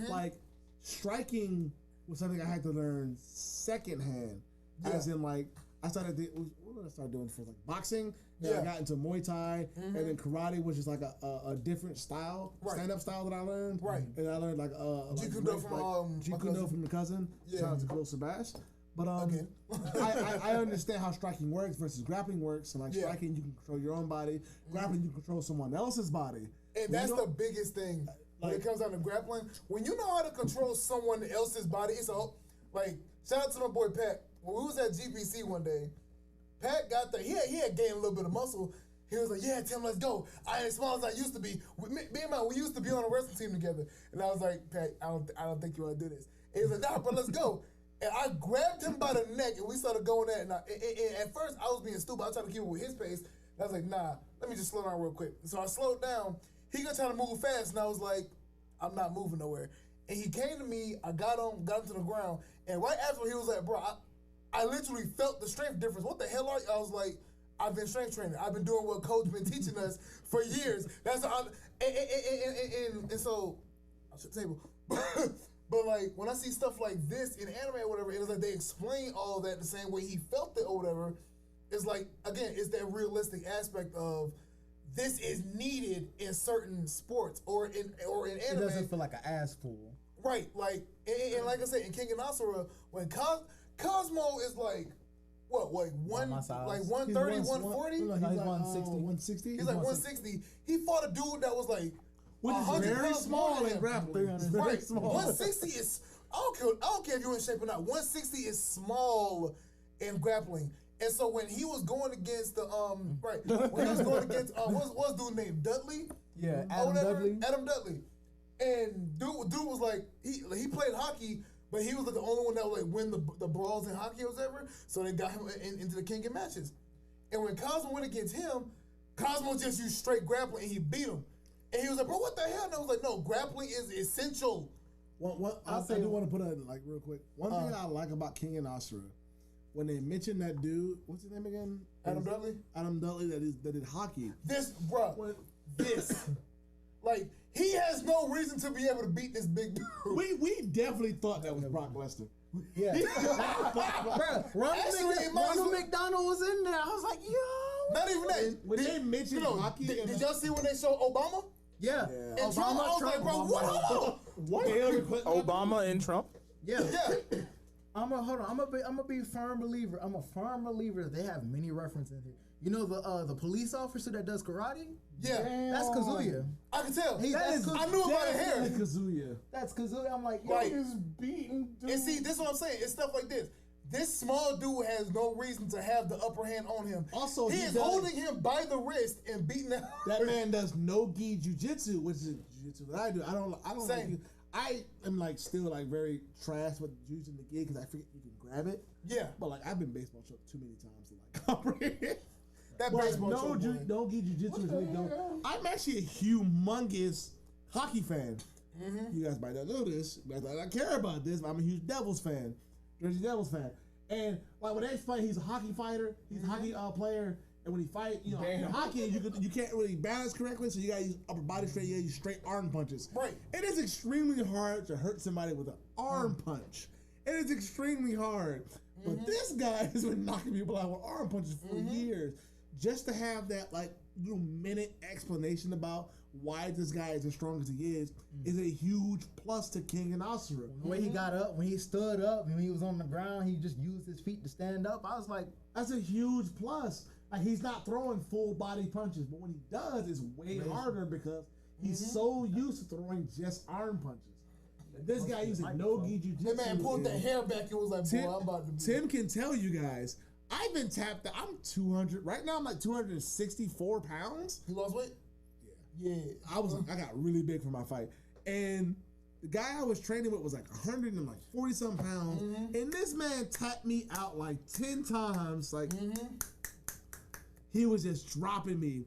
Like striking was something I had to learn secondhand. As in, like, what did I start doing first? Like boxing. Then I got into Muay Thai, and then karate, which is like a different style, stand-up style that I learned. Right. And I learned like Jeet-Kune-Do from the cousin. Shout out to Khalil Sebastian. But I understand how striking works versus grappling works. And like striking, you can control your own body. Grappling, you can control someone else's body. And that's the biggest thing when it comes down to grappling. When you know how to control someone else's body, it's like, shout out to my boy Pat. When we was at GPC one day, Pat got there. He had gained a little bit of muscle. He was like, yeah, Tim, let's go. I ain't as small as I used to be. Me and we used to be on a wrestling team together. And I was like, Pat, I don't think you want to do this. And he was like, nah, but let's go. And I grabbed him by the neck, and we started going at it. And at first, I was being stupid. I was trying to keep it with his pace. And I was like, nah, let me just slow down real quick. So I slowed down. He gonna try to move fast, and I was like, I'm not moving nowhere. And he came to me. I got him to the ground. And right after, he was like, bro, I literally felt the strength difference. What the hell are you? I was like, I've been strength training. I've been doing what coach been teaching us for years. That's and so I should table. But like when I see stuff like this in anime or whatever, it's like they explain all of that the same way he felt it or whatever. It's like, again, it's that realistic aspect of this is needed in certain sports or in anime. It doesn't feel like an ass pull. Right, like and like I said, in Kengan Asura, when Cosmo is like, what, like 130, 140? He's like 160. He's like 160. He fought a dude that was like, which is very small in grappling. Very small. 160 is, I don't care if you're in shape or not, 160 is small in grappling. And so when he was going against what's dude named Dudley? Yeah, Adam Dudley. Adam Dudley. And dude was like, he played hockey, but he was like the only one that would like win the brawls in hockey or whatever. So they got him into the king of matches. And when Cosmo went against him, Cosmo just used straight grappling and he beat him. And he was like, bro, what the hell? And I was like, no, grappling is essential. I do want to put a like real quick. One thing I like about King and Asura, when they mentioned that dude, what's his name again? Adam Dudley. Adam Dudley that did hockey. Like he has no reason to be able to beat this big dude. We definitely thought that was Brock Lesnar. Yeah. Ronald McDonald was in there. I was like, yo. Not even that. When they mentioned hockey, did y'all see when they showed Obama? Yeah. And Trump, I was like, bro, what? Obama and Trump? Yeah. I'm gonna be a firm believer. I'm a firm believer that they have many references here. You know the police officer that does karate? Yeah. That's Kazuya. I can tell. I knew about it here. Kazuya. That's Kazuya. I'm like, yo, he's beating dude. And see, this is what I'm saying. It's stuff like this. This small dude has no reason to have the upper hand on him. Also, he is holding him by the wrist and beating him. That man does no-gi jiu-jitsu, which is jiu-jitsu that I do. I don't Same. like I am like still like very trash with using the gi because I forget you can grab it. Yeah. But like I've been baseball choked too many times to like comprehend. That baseball choke. No gi jiu-jitsu is really dope. I'm actually a humongous hockey fan. Mm-hmm. You guys might not know this, but I care about this. But I'm a huge Devils fan. Jersey Devils fan. And like when they explain he's a hockey fighter, he's a hockey player, and when he fight, you know, in hockey you can't really balance correctly, so you gotta use upper body strength, you gotta use straight arm punches. Right. It is extremely hard to hurt somebody with an arm punch. It is extremely hard. But this guy has been knocking people out with arm punches for years. Just to have that like little minute explanation about why this guy is as strong as he is a huge plus to King and Asura. The way he got up, when he stood up, when he was on the ground, he just used his feet to stand up. I was like, that's a huge plus. Like he's not throwing full body punches, but when he does, it's way harder because he's so used to throwing just arm punches. This guy using no-gi jiu-jitsu. That man pulled that hair back and was like, boy, I'm about to be. Tim can tell you guys, I've been tapped out. I'm 200. Right now, I'm like 264 pounds. You lost weight? Yeah. I got really big for my fight. And the guy I was training with was like 140-something pounds. And this man tapped me out like 10 times. Like, he was just dropping me.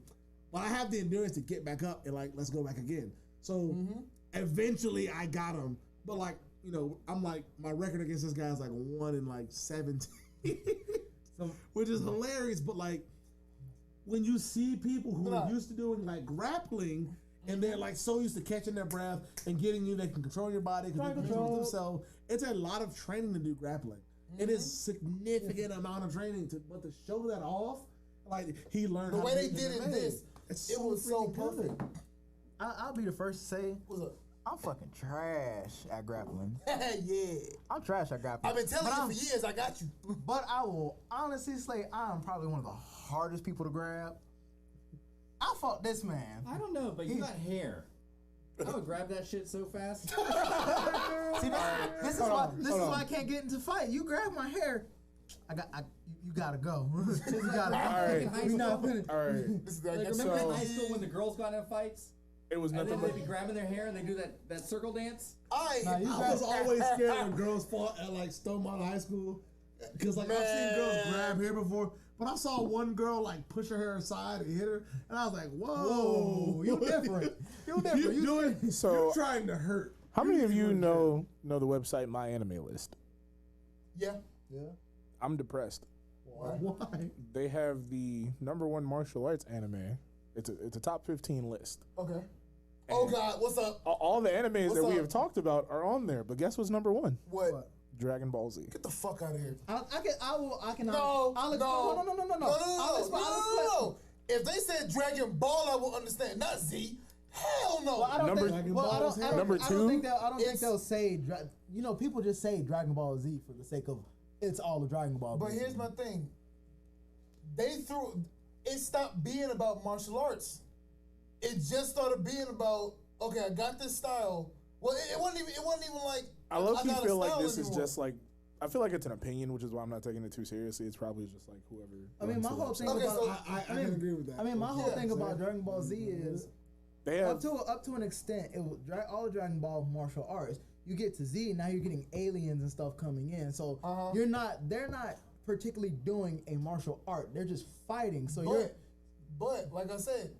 But I have the endurance to get back up and like, let's go back again. So eventually I got him. But like, you know, I'm like, my record against this guy is like 1-17. So, which is hilarious, but like when you see people who are used to doing like grappling and they're like so used to catching their breath and getting you, they can control your body, they can control themselves. It's a lot of training to do grappling. It is significant amount of training but to show that off, like he learned the how way to they did it. It was so perfect. I'll be the first to say, what's up? I'm fucking trash at grappling. Yeah. I'm trash at grappling. I've been telling you for years, I got you. But I will honestly say I'm probably one of the hardest people to grab. I fought this man. I don't know, but you got hair. I would grab that shit so fast. See, this is why I can't get into fight. You grab my hair, you gotta go. You gotta go. All right. All right. Remember in high school when the girls got in fights? It was nothing. And then they'd be grabbing their hair and they do that circle dance. I was always scared when girls fought at like Stonewall High School, because like I've seen girls grab hair before, but I saw one girl like push her hair aside and hit her, and I was like, "Whoa, you different. You different. You're trying to hurt." How many of you know the website My Anime List? Yeah. I'm depressed. Why? They have the #1 martial arts anime. It's a top 15 list. Okay. And oh God, what's up? All the animes that we have talked about are on there, but guess what's #1? What? Dragon Ball Z. Get the fuck out of here. No. If they said Dragon Ball, I will understand. Not Z. Hell no. Well, I don't think #2. they'll say. You know, people just say Dragon Ball Z for the sake of it's all the Dragon Ball. But here's my thing. It stopped being about martial arts. It just started being about, okay, I got this style. Well, it wasn't even like I low-key feel like this is just like, I feel like it's an opinion, which is why I'm not taking it too seriously. It's probably just like whoever. I mean, my whole thing I can agree with that. I mean, my whole thing about Dragon Ball Z is They have up to an extent. It was all Dragon Ball martial arts. You get to Z, now you're getting aliens and stuff coming in. So they're not particularly doing a martial art. They're just fighting. So but like I said,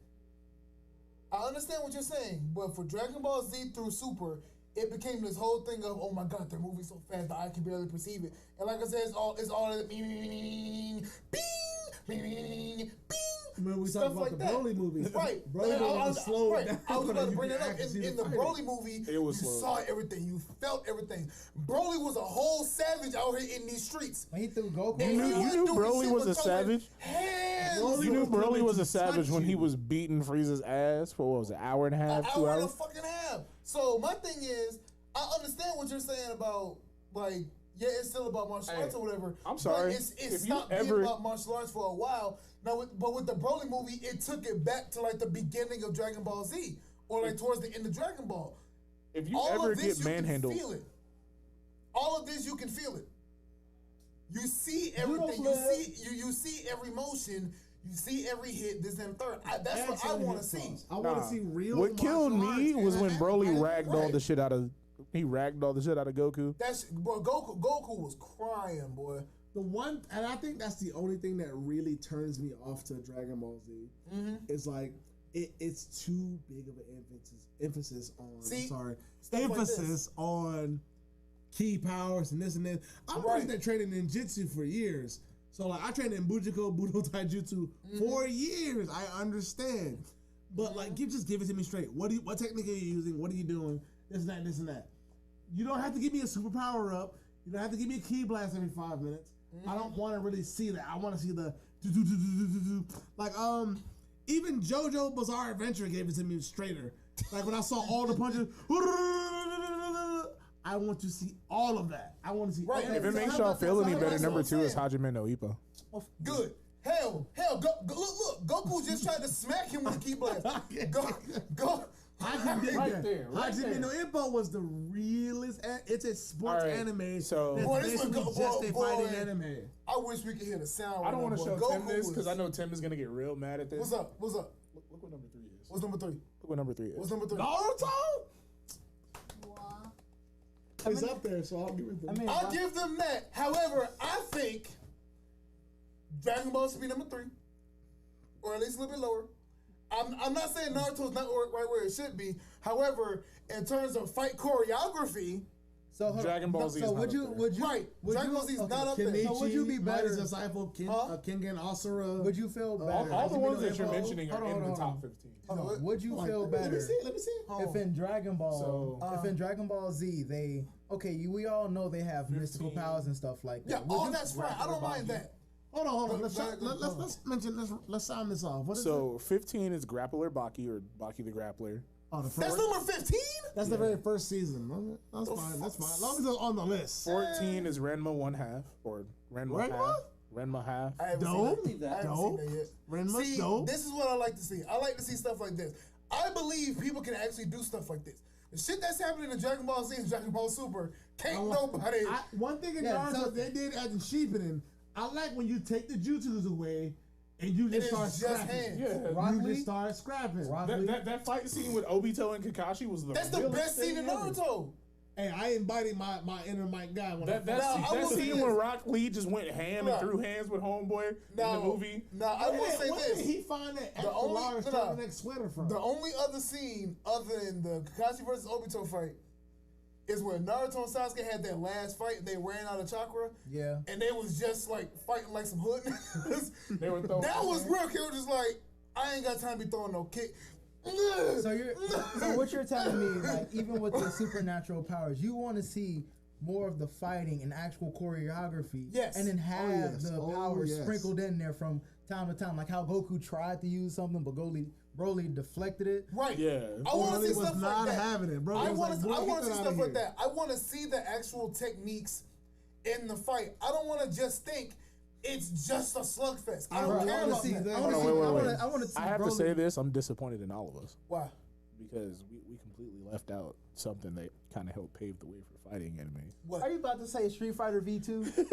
I understand what you're saying. But for Dragon Ball Z through Super, it became this whole thing of, oh my God, they're moving so fast that I can barely perceive it. And like I said, it's all bing, bing. When we Stuff talk about like the that. Broly movie, Right. Broly was slow down. I was about to You bring can that up. actually see In the fighting. Broly movie, It was you slow. saw everything. You felt everything. Broly was a whole savage out here in these streets. when he threw Goku, You knew Broly was a savage? You knew Broly was a savage when he was beating Frieza's ass for what was it, an hour and a half, 2 hour and a hours? fucking half. So my thing is, I understand what you're saying about, like, yeah, it's still about martial arts or whatever. I'm sorry. But it If stopped you being ever- about martial arts for a while. Now, but with the Broly movie, it took it back to like the beginning of Dragon Ball Z, or like towards the end of Dragon Ball. If you All ever of this, get manhandled, you can feel it. All of this, you can feel it. You see everything. You see every motion. You see every hit. This and third. That's what I want to see. I want to see real. what killed martial me arts. was when Broly Right. ragdolled the shit out of Goku. Goku was crying, boy. The one, and I think that's the only thing that really turns me off to Dragon Ball Z. Is like it's too big of an emphasis on. Emphasis on key powers and this and that. I'm right. That training ninjutsu for years. So like I trained in Bujiko Budo Taijutsu for years. I understand, but like just give it to me straight. What technique are you using? What are you doing? This and that. This and that. You don't have to give me a super power up. You don't have to give me a key blast every 5 minutes. I don't want to really see that. I want to see the like even JoJo Bizarre Adventure gave it to me straighter. Like when I saw all the punches, I want to see all of that. I want to see. If it makes y'all feel any better, number 2 is Hajime no Ippo. Good. Hell, look. Goku just tried to smack him with a key blast. Go. Hajime no Ippo was the realest. It's a sports anime. So that's basically just a fighting anime. I wish we could hear the sound. I don't want to show Goku Tim this because I know Tim is gonna get real mad at this. What's up? Look what number 3 is. What's number 3? Look what number 3 is. What's number 3? Naruto. It's up there, so I'll give it them. I'll give them that. However, I think Dragon Ball should be number 3, or at least a little bit lower. I'm not saying Naruto's not right where it should be. However, in terms of fight choreography, Dragon Ball Z. Dragon Ball Z is not up there. Kenichi, So would you be better? Mighty Disciple, Kengan Asura. Would you feel better? All the ones that you're mentioning are in the top 15. Would you feel better? Let me see. If in Dragon Ball, Dragon Ball Z, we all know they have mystical powers and stuff like that. Yeah, that's fine. I don't mind that. Hold on. Let's sound this off. What is so 15 is Grappler Baki or Baki the Grappler. That's number 15? That's the very first season. That's fine. As long as it's on the list. 14 is Renma 1/2 or Renma half. Renma half. I haven't seen that yet. Renma's dope. This is what I like to see. I like to see stuff like this. I believe people can actually do stuff like this. The shit that's happening in Dragon Ball Z and Dragon Ball Super, can't nobody. One thing in Naruto they did as in Shippuden, I like when you take the jutsus away and you just start scrapping. You just start scrapping. That fight scene with Obito and Kakashi was That's the best scene in Naruto. Hey, I embodied my inner Mike guy when that scene when Rock Lee just went ham and threw hands with Homeboy in the movie. I will say where this. Did he find that extra large turtleneck sweater from? The only other scene other than the Kakashi versus Obito fight is where Naruto and Sasuke had that last fight and they ran out of chakra. Yeah. And they was just like fighting like some hood niggas. They were throwing. That was real. They were just like, I ain't got time to be throwing no kick. So what you're telling me, like even with the supernatural powers, you want to see more of the fighting and actual choreography, and then have the powers sprinkled in there from time to time, like how Goku tried to use something, but Broly deflected it. Right. Yeah. I want to see stuff like that. Having it, bro. I want to see stuff like that. I want to see the actual techniques in the fight. I don't want to just think it's just a slugfest. I don't care about that. I have to say this. I'm disappointed in all of us. Why? Because we completely left out something that kind of helped pave the way for fighting anime. What? Are you about to say Street Fighter V2?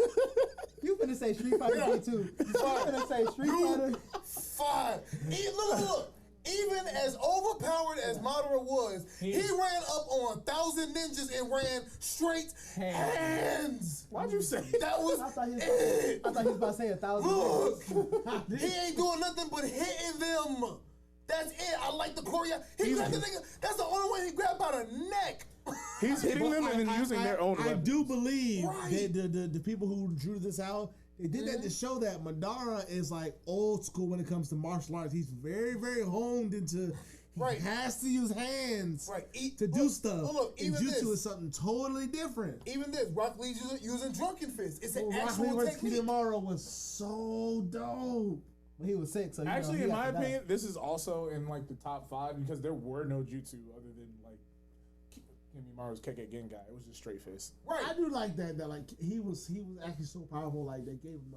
You finna say Street Fighter V2. You finna say Street Fighter? Fine. Look. even as overpowered as Madara was, he ran up on 1,000 ninjas and ran straight hands. Why'd you say that? Was I thought he was about to say 1,000. Look, he ain't doing nothing but hitting them. That's it. I like the choreo. He grabbed the nigga. That's the only way he grabbed by the neck. He's hitting them and then using their own weapons. I do believe that the people who drew this out, they did that to show that Madara is like old school when it comes to martial arts. He's very, very honed into. He has to use hands to do stuff. Look, even Jutsu is something totally different. Even this, Rock Lee's using Drunken Fist. It's an actual Rock Lee vs. technique. Kitamura was so dope. Well, he was 6. So actually, in my opinion, this is also in like the top 5 because there were no jutsu other than like Kimimura's Keke Genkai. It was just straight fist. Right. I do like that. That like he was actually so powerful. Like they gave him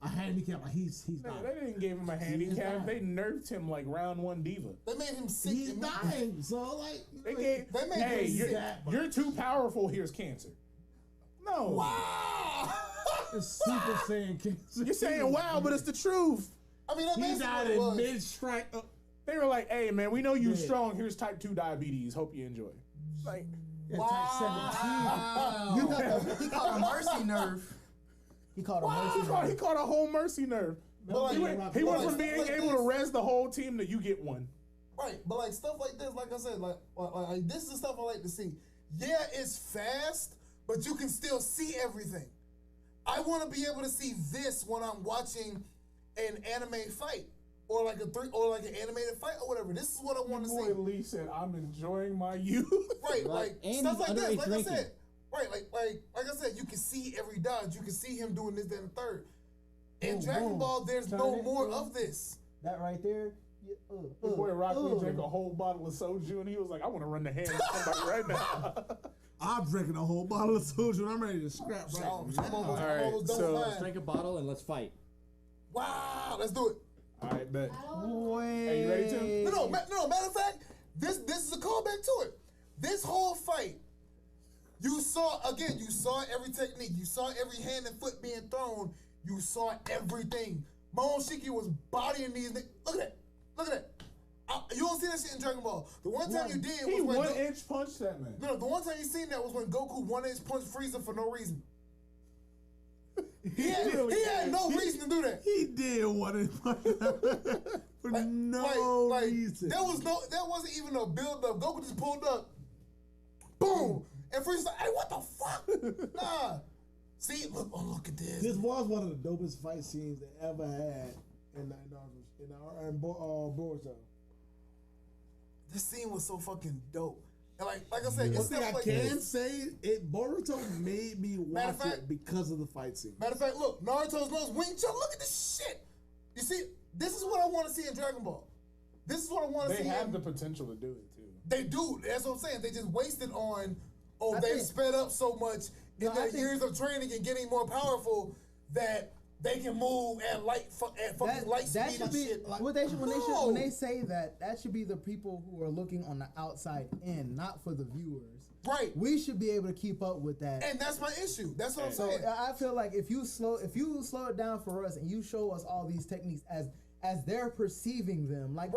a handicap. Like he's not. They didn't give him a handicap. They nerfed him like round 1 diva. They made him sick. He's dying. So like they made him sick. You're too powerful. Here's cancer. No. Wow. It's Super Saiyan cancer. You're saying wow, but it's the truth. I mean, that he died in mid-strike. They were like, "Hey, man, we know you're strong. Here's type 2 diabetes. Hope you enjoy." Like, wow. He caught a mercy nerve. He caught a mercy nerve. He caught a whole mercy nerve. He went from being able to res the whole team to you get one. Right, but like stuff like this, like I said, like this is the stuff I like to see. Yeah, it's fast, but you can still see everything. I want to be able to see this when I'm watching an anime fight, or like an animated fight, or whatever. This is what I want to see. Boy Lee said, "I'm enjoying my youth." Right, like stuff like this. Like I said, right, like I said, you can see every dodge. You can see him doing this, that, and the third. In Dragon Ball, there's no more of this. That right there. The boy Rock Lee drank a whole bottle of soju, and he was like, "I want to run the hand on somebody right now." I'm drinking a whole bottle of soju, and I'm ready to scrap right now. All right, so let's drink a bottle and let's fight. Wow, let's do it. All right, bet. Wait. Are you ready, Tim? No. Matter of fact, this is a callback to it. This whole fight, you saw every technique. You saw every hand and foot being thrown. You saw everything. Momoshiki was bodying these niggas. Look at that. You don't see that shit in Dragon Ball. The one time you did was when 1-inch punched that man. No, the one time you seen that was when Goku 1-inch punched Frieza for no reason. He had no reason to do that. He did 1-inch punch for no reason. There wasn't even no build up. Goku just pulled up, boom, and Frieza's like, "Hey, what the fuck?" Nah. See, look at this. This was one of the dopest fight scenes they ever had in Boruto. This scene was so fucking dope. And like I said, one thing I can say, Boruto made me watch it because of the fight scene. Matter of fact, look, Naruto's nose Wing Chun. Look at this shit. You see, this is what I want to see in Dragon Ball. This is what I want to see. They have the potential to do it too. They do. That's what I'm saying. They just wasted on. They sped up so much in their years of training and getting more powerful that they can move at fucking light speed and shit. When they say that should be the people who are looking on the outside in, not for the viewers. Right. We should be able to keep up with that. And that's my issue. That's what I'm saying. I feel like if you slow it down for us and you show us all these techniques as they're perceiving them, like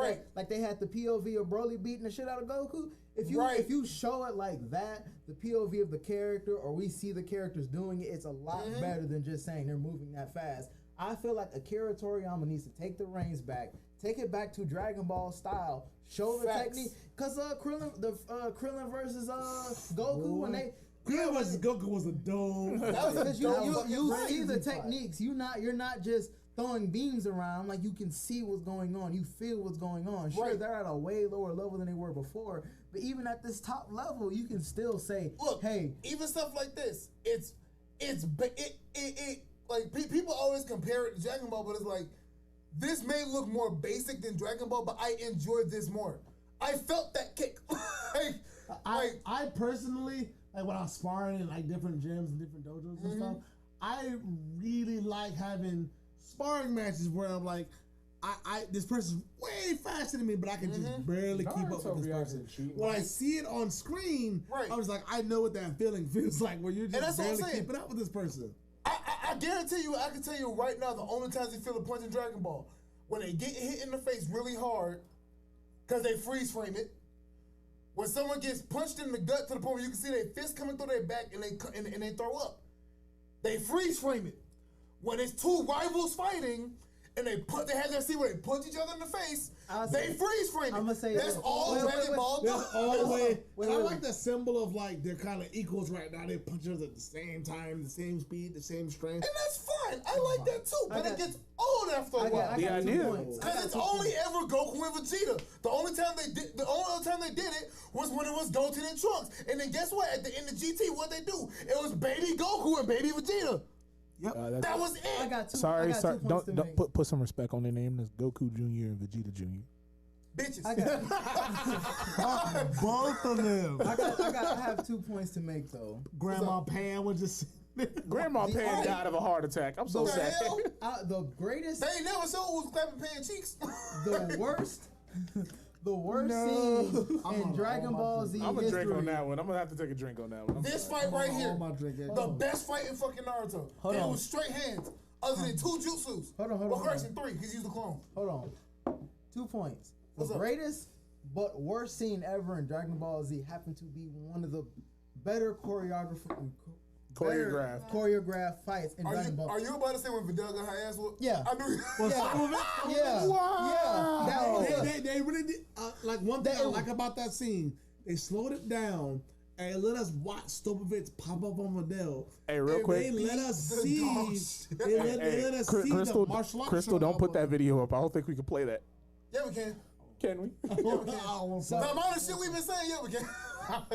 they had the POV of Broly beating the shit out of Goku. If you show it like that, the POV of the character, or we see the characters doing it, it's a lot better than just saying they're moving that fast. I feel like Akira Toriyama needs to take the reins back, take it back to Dragon Ball style, show the technique. Cause Krillin versus Goku when they. Krillin versus Goku was a dope. Because you see the techniques. You're not just throwing beams around. Like, you can see what's going on. You feel what's going on. Sure, they're at a way lower level than they were before, but even at this top level, you can still say, "Look, hey." Even stuff like this, it's like people always compare it to Dragon Ball, but it's like this may look more basic than Dragon Ball, but I enjoyed this more. I felt that kick. I personally, like when I was sparring in like different gyms and different dojos and stuff, I really like having sparring matches where I'm like, this person's way faster than me, but I can just barely keep up with this person. When I see it on screen, I was like, I know what that feeling feels like, where you're just barely keeping up with this person. I guarantee you, I can tell you right now, the only times you feel a punch in Dragon Ball, when they get hit in the face really hard, because they freeze frame it. When someone gets punched in the gut to the point where you can see their fist coming through their back and they throw up, they freeze frame it. When it's two rivals fighting and they have that scene where they punch each other in the face, they freeze frame it. I'm gonna say that's all Dragon Ball does. That's all the way. I like that symbol of like they're kind of equals right now. They punch each other at the same time, the same speed, the same strength. And that's fine. I like that too. But it gets old after a while. The idea, because it's only ever Goku and Vegeta. The only other time they did it was when it was Goten and Trunks. And then guess what? At the end of GT, what they do? It was baby Goku and baby Vegeta. Yep, that was it. I got two. Sorry, don't put some respect on their name. That's Goku Jr. and Vegeta Jr. Bitches. Both of them. I have 2 points to make though. Grandma Pan was just. Grandma Pan died of a heart attack. I'm so sad. The greatest. They ain't never showed who was clapping Pan cheeks. The worst. The worst scene in Dragon Ball Z I'm gonna drink on that one. I'm gonna have to take a drink on that one. This fight right here, the best fight in fucking Naruto. It was straight hands, other than 2 jutsus. Hold on. Well, correction, 3, because he's the clone. Hold on. 2 points. The greatest but worst scene ever in Dragon Ball Z happened to be one of the better choreographed fights in Dragon Ball. Are you about to say when Videl got her ass whooped? Yeah. I knew. Yeah. Wow. Yeah. They really did. Like one thing I like about that scene, they slowed it down and let us watch Stopovich pop up on Videl. Hey, real quick. They let us see. They let us see the martial arts. Crystal, don't put that video up. I don't think we can play that. Yeah, we can. Can we? Yeah, we can. The amount of shit we've been saying, yeah, we can.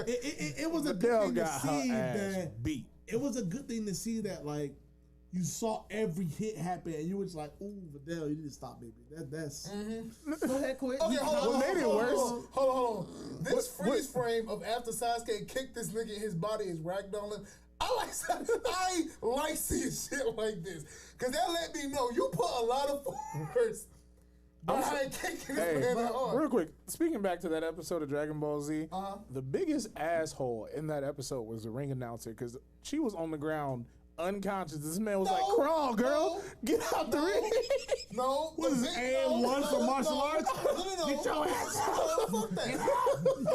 It was a good thing to see that. Beat. It was a good thing to see that, like, you saw every hit happen and you were just like, ooh, Videl, you need to stop, baby. That's. Go ahead, quit. Okay, hold on. What made it worse? Hold on. This freeze frame of after Sasuke kicked this nigga in his body is ragdolling. I like seeing shit like this. Because that let me know you put a lot of force behind kicking this man hard. Real quick, speaking back to that episode of Dragon Ball Z, the biggest asshole in that episode was the ring announcer because she was on the ground unconscious. This man was like, crawl, girl. Get out the ring. No. What is it, AN1 for martial arts? No. Get your ass out. Fuck that.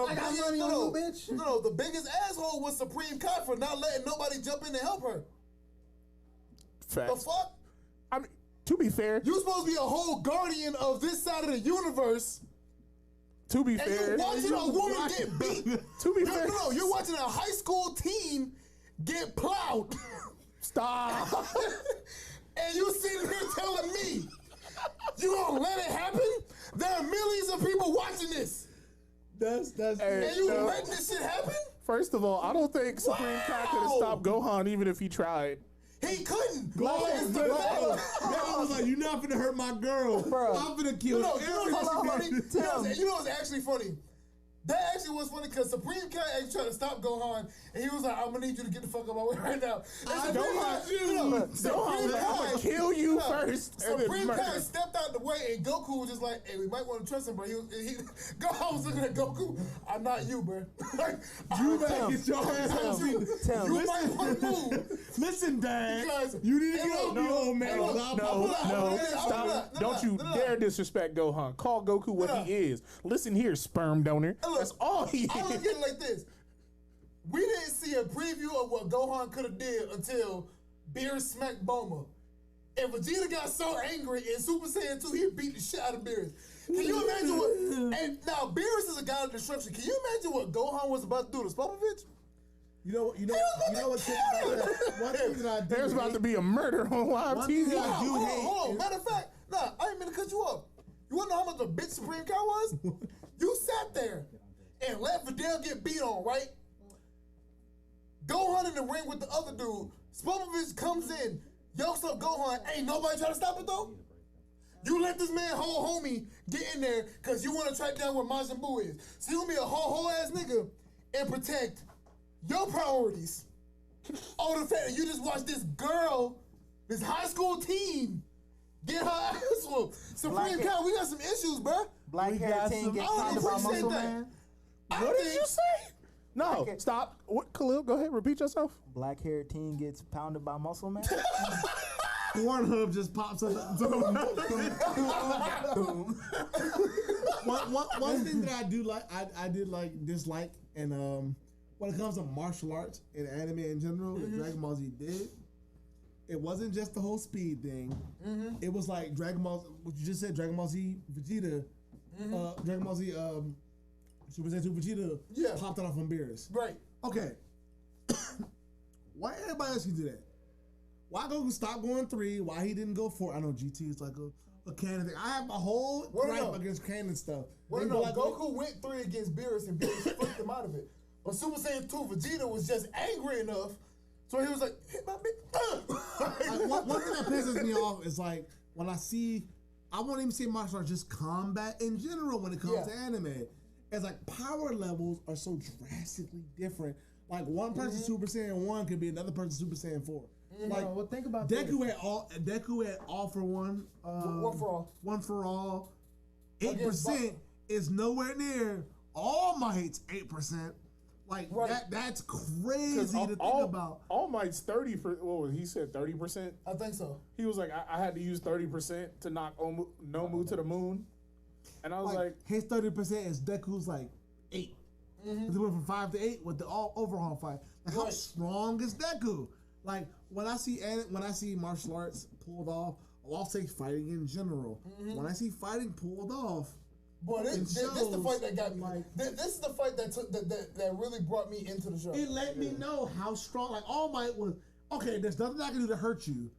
I got money on you, bitch. No, the biggest asshole was Supreme Kai for not letting nobody jump in to help her. Facts. The fuck? I mean, to be fair. You supposed to be a whole guardian of this side of the universe. To be fair. And you're watching a woman get beat. To be fair. No, you're watching a high school teen get plowed. Stop. And you sitting here telling me you gonna let it happen? There are millions of people watching this. That's and you letting this shit happen? First of all, I don't think Supreme Kai could have stopped Gohan even if he tried. He couldn't. I was like, you're not finna hurt my girl. Bro. I'm finna kill you know what's actually funny? That actually was funny because Supreme Kai actually tried to stop Gohan, and he was like, "I'm gonna need you to get the fuck out of my way right now." Gohan, I'm gonna kill you first. Supreme Kai stepped out the way, and Goku was just like, "Hey, we might want to trust him, bro." Gohan was looking at Goku. I'm not you, bro. You better get your ass out. You might want to move. Listen, Dad. You need to get up, old man. No, stop! Don't you dare disrespect Gohan. Call Goku what he is. Listen here, sperm donor. That's all he is. I look at it like this. We didn't see a preview of what Gohan could have did until Beerus smacked Bulma. And Vegeta got so angry in Super Saiyan 2, he beat the shit out of Beerus. Can you imagine what... And now, Beerus is a god of destruction. Can you imagine what Gohan was about to do to Spopovich? You know what's one thing that I do There's about to be a murder on live TV. Hold on. Matter of fact, I didn't mean to cut you off. You want to know how much a bitch Supreme Kai was? You sat there and let Videl get beat on, right? Gohan in the ring with the other dude. Spopovich comes in, yokes up Gohan. Ain't nobody trying to stop it though? You let this man, whole homie, get in there because you want to track down where Majin Buu is. So you gonna be a whole ass nigga and protect your priorities over the fact that you just watched this girl, this high school teen, get her ass whooped. Supreme Kai, we got some issues, bro. Black hair teen get pounded by Muscle Man. What did you say? No, stop. What, Khalil, go ahead, repeat yourself. Black hair teen gets pounded by Muscle Man. Pornhub just pops up. One thing that I do like, I did like dislike, and when it comes to martial arts and anime in general, that Dragon Ball Z did, it wasn't just the whole speed thing. It was like Dragon Ball, what you just said, Dragon Ball Z Vegeta, Dragon Ball Z Super Saiyan 2 Vegeta popped it off on Beerus. Right. Okay. Why everybody else can do that? Why Goku stopped going 3? Why he didn't go 4? I know GT is like a canon thing. I have a whole gripe against canon stuff. Goku went 3 against Beerus and Beerus flipped him out of it. But Super Saiyan 2 Vegeta was just angry enough, so he was like, hit my bitch. One thing that pisses me off is like when I won't even say martial arts, just combat in general when it comes to anime. It's like power levels are so drastically different. Like one person Super Saiyan 1 could be another person Super Saiyan 4. Like, well, think about Deku had all for one. One for all. 8% is nowhere near All Might's 8%. Like that's crazy to think about. All Might's 30 for what was he said 30%? I think so. He was like, I had to use 30% to knock Nomu to the moon, and I was like his 30% is Deku's like 8. He went from 5 to 8 with the all overhaul fight. Like how strong is Deku? Like when I see martial arts pulled off, I'll say fighting in general. When I see fighting pulled off, boy, this is the fight that got me. Like, this is the fight that really brought me into the show. It let me know how strong. Like All Might was okay. There's nothing I can do to hurt you,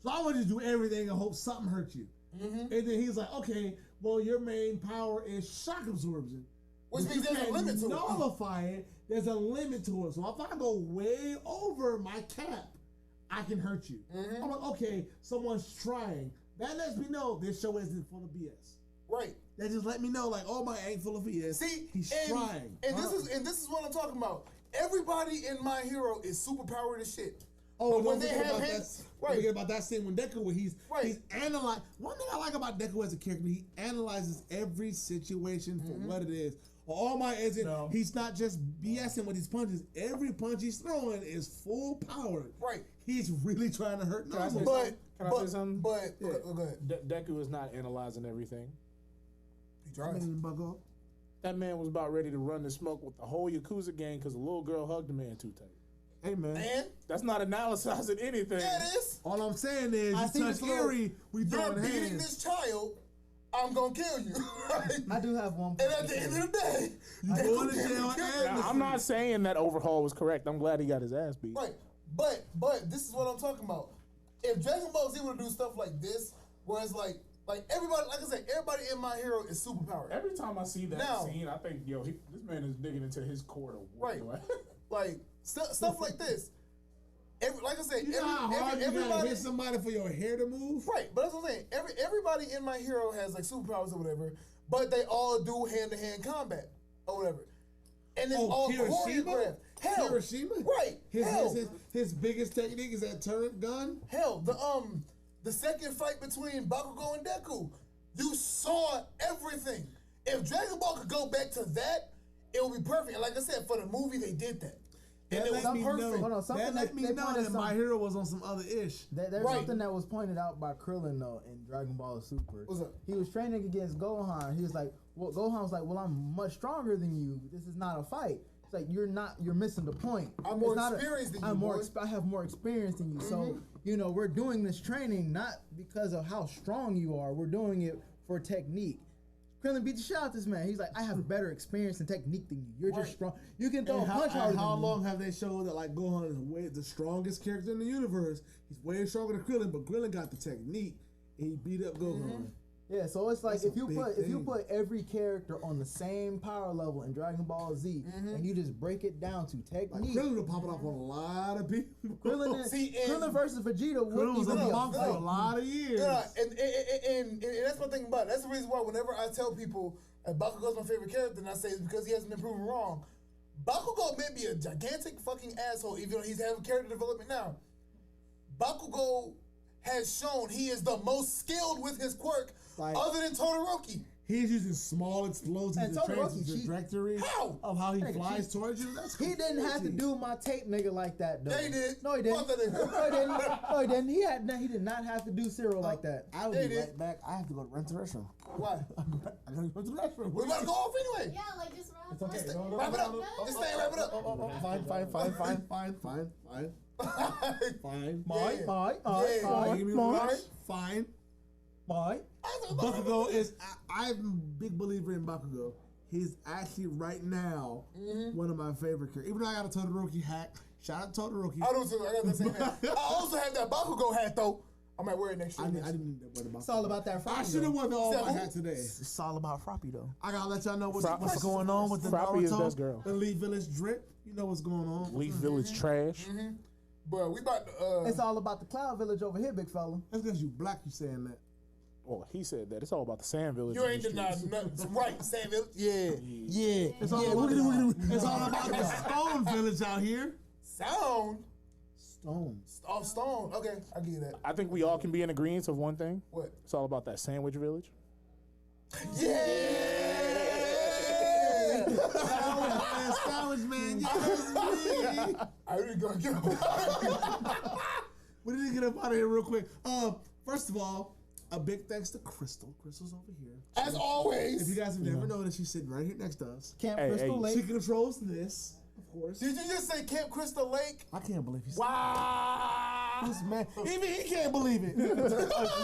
so I want you to do everything and hope something hurts you. And then he's like, okay, well your main power is shock absorption. Which means there's a limit to it. Nullify it. There's a limit to it. So if I go way over my cap, I can hurt you. I'm like, okay, someone's trying. That lets me know this show isn't full of BS. Right. That just let me know, like, oh, my ain't full of BS. See, he's trying. And this is what I'm talking about. Everybody in My Hero is super powered as shit. Oh, when they have him, don't forget about that scene when Deku, where he's analyzing. One thing I like about Deku as a character, he analyzes every situation for what it is. All Might isn't. No. He's not just BSing with his punches. Every punch he's throwing is full powered. Right. He's really trying to hurt nobody. Can I say something? Go ahead. Deku is not analyzing everything. He tries. That man was about ready to run the smoke with the whole Yakuza gang because a little girl hugged the man too tight. Hey man, that's not analyzing anything. Yeah, it is. All I'm saying is, you touch Eerie, we throwing hands. You're beating this child. I'm gonna kill you. I do have one. And at the end of the day, you going to jail. Now, I'm not saying that overhaul was correct. I'm glad he got his ass beat. Right, but this is what I'm talking about. If Dragon Ball Z were to do stuff like this, where it's like everybody, like I said, everybody in My Hero is superpowered. Every time I see that scene, I think, yo, this man is digging into his core to work. Right, like stuff like this. Like I said, everybody hit somebody for your hair to move. Right, but that's what I'm saying. Everybody in My Hero has like superpowers or whatever, but they all do hand-to-hand combat or whatever, and it's all choreographed. Hell, Hiroshima, right? His biggest technique is that turret gun. Hell, the second fight between Bakugo and Deku, you saw everything. If Dragon Ball could go back to that, it would be perfect. And like I said, for the movie, they did that. And it was perfect. That let me know that My Hero was on some other ish. There's something that was pointed out by Krillin though in Dragon Ball Super. What's up? He was training against Gohan. He was like, Gohan was like, well, I'm much stronger than you. This is not a fight. It's like you're missing the point. I'm more experienced than you. I have more experience than you. So we're doing this training not because of how strong you are. We're doing it for technique. Krillin beat the shit out of this man. He's like, I have better experience and technique than you. You're just strong. You can throw a punch harder. How long have they showed that like Gohan is the strongest character in the universe? He's way stronger than Krillin, but Krillin got the technique and he beat up Gohan. Yeah, so it's like if you put every character on the same power level in Dragon Ball Z and you just break it down to technique. Like Krillin would pop it off on a lot of people. Krillin versus Vegeta wouldn't even be a fight for a lot of years. Yeah, and that's my thing about it. That's the reason why whenever I tell people Bakugo's my favorite character, and I say it's because he hasn't been proven wrong. Bakugo may be a gigantic fucking asshole, even though he's having character development now. Bakugo has shown he is the most skilled with his quirk, other than Todoroki. He's using small explosions And to change the Todoroki, trajectory of how he flies towards you. That's He didn't have to do my tape nigga like that, though. Yeah, he did. No, he didn't. Fuck that nigga. No, he didn't. No, he didn't. He did not have to do Cyril like that. I will be right back. I have to go to rent the restroom. Why? I gotta go to the restroom. We're about to go off anyway. Yeah, like just wrap. It's okay. Wrap it up. Just stay, wrap it up. Fine. Fine. Bakugo is. I'm a big believer in Bakugo. He's actually right now one of my favorite characters. Even though I got a Todoroki hat. Shout out to Todoroki. I do too. I got the same hat. I also have that Bakugo hat though. I might wear it next year. I didn't need that Bakugo. It's all about that Froppy. I should have worn the all white hat today. It's all about Froppy, though. I gotta let y'all know what's going on with the Froppy is Naruto, best girl. the Leaf Village drip. You know what's going on. Leaf Village trash. But we about to. It's all about the Cloud Village over here, big fella. That's because you black. You saying that. Well, he said that. It's all about the Sand Village. You ain't denying nothing. Right, Sand Village. Yeah. It's all about it's all about the Stone Village out here. Sound. Stone. Oh, Stone. Okay, I get that. I think we all can be in agreement of one thing. What? It's all about that Sandwich Village. Yeah. Sandwich man. Yes, I really gonna get him. We need to get up out of here real quick. First of all, a big thanks to Crystal. Crystal's over here. As always. If you guys have never noticed, she's sitting right here next to us. Camp Crystal Lake. She controls this, of course. Did you just say Camp Crystal Lake? I can't believe he's Wow. this man. Even he can't believe it.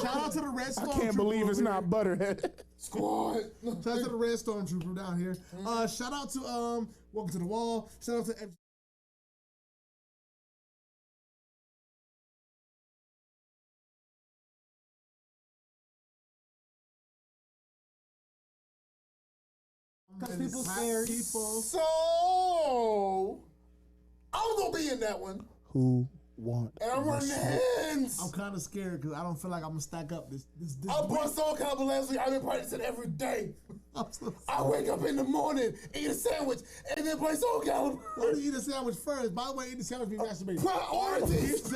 Shout out to the Red Stormtrooper. I can't believe it's not Butterhead. Squad. Shout out to the Red Stormtrooper down here. Shout out to Welcome to the Wall. Shout out to Because people scared. So, I'm gonna be in that one. Who want? And I'm running hands. I'm kind of scared because I don't feel like I'm gonna stack up this. I bought Soul Calibur last week. I've been practicing every day. I'm so I wake up in the morning, eat a sandwich, and then play Soul Calibur. Why do you eat a sandwich first? By the way, eat the sandwich be masturbating. Priorities.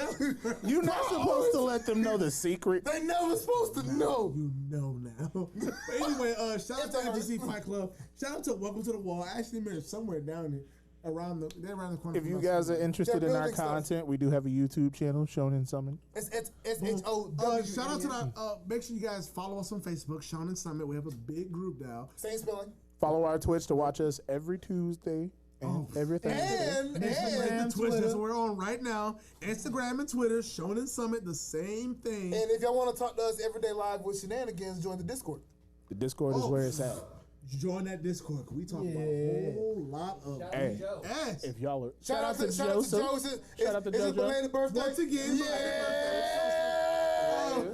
You're not supposed to let them know the secret. They never supposed to know. You know now. But anyway, shout out to FGC Fight Club. Shout out to Welcome to the Wall. Actually, man, somewhere down here. They're around the corner. If you guys are interested in our content, we do have a YouTube channel, Shownen Summit. It's SHOW. Shout out to the. Make sure you guys follow us on Facebook, Shownen Summit. We have a big group now. Same spelling. Follow our Twitch to watch us every Tuesday and everything. And the Twitch that's what we're on right now. Instagram and Twitter, Shownen Summit, the same thing. And if y'all want to talk to us every day live with shenanigans, join the Discord. The Discord is where it's at. Join that Discord. We talk about a whole lot of. Hey, yes. if y'all are Shout out to Joseph. Shout out to Is it JoJo. belated birthday? Once again, Yeah.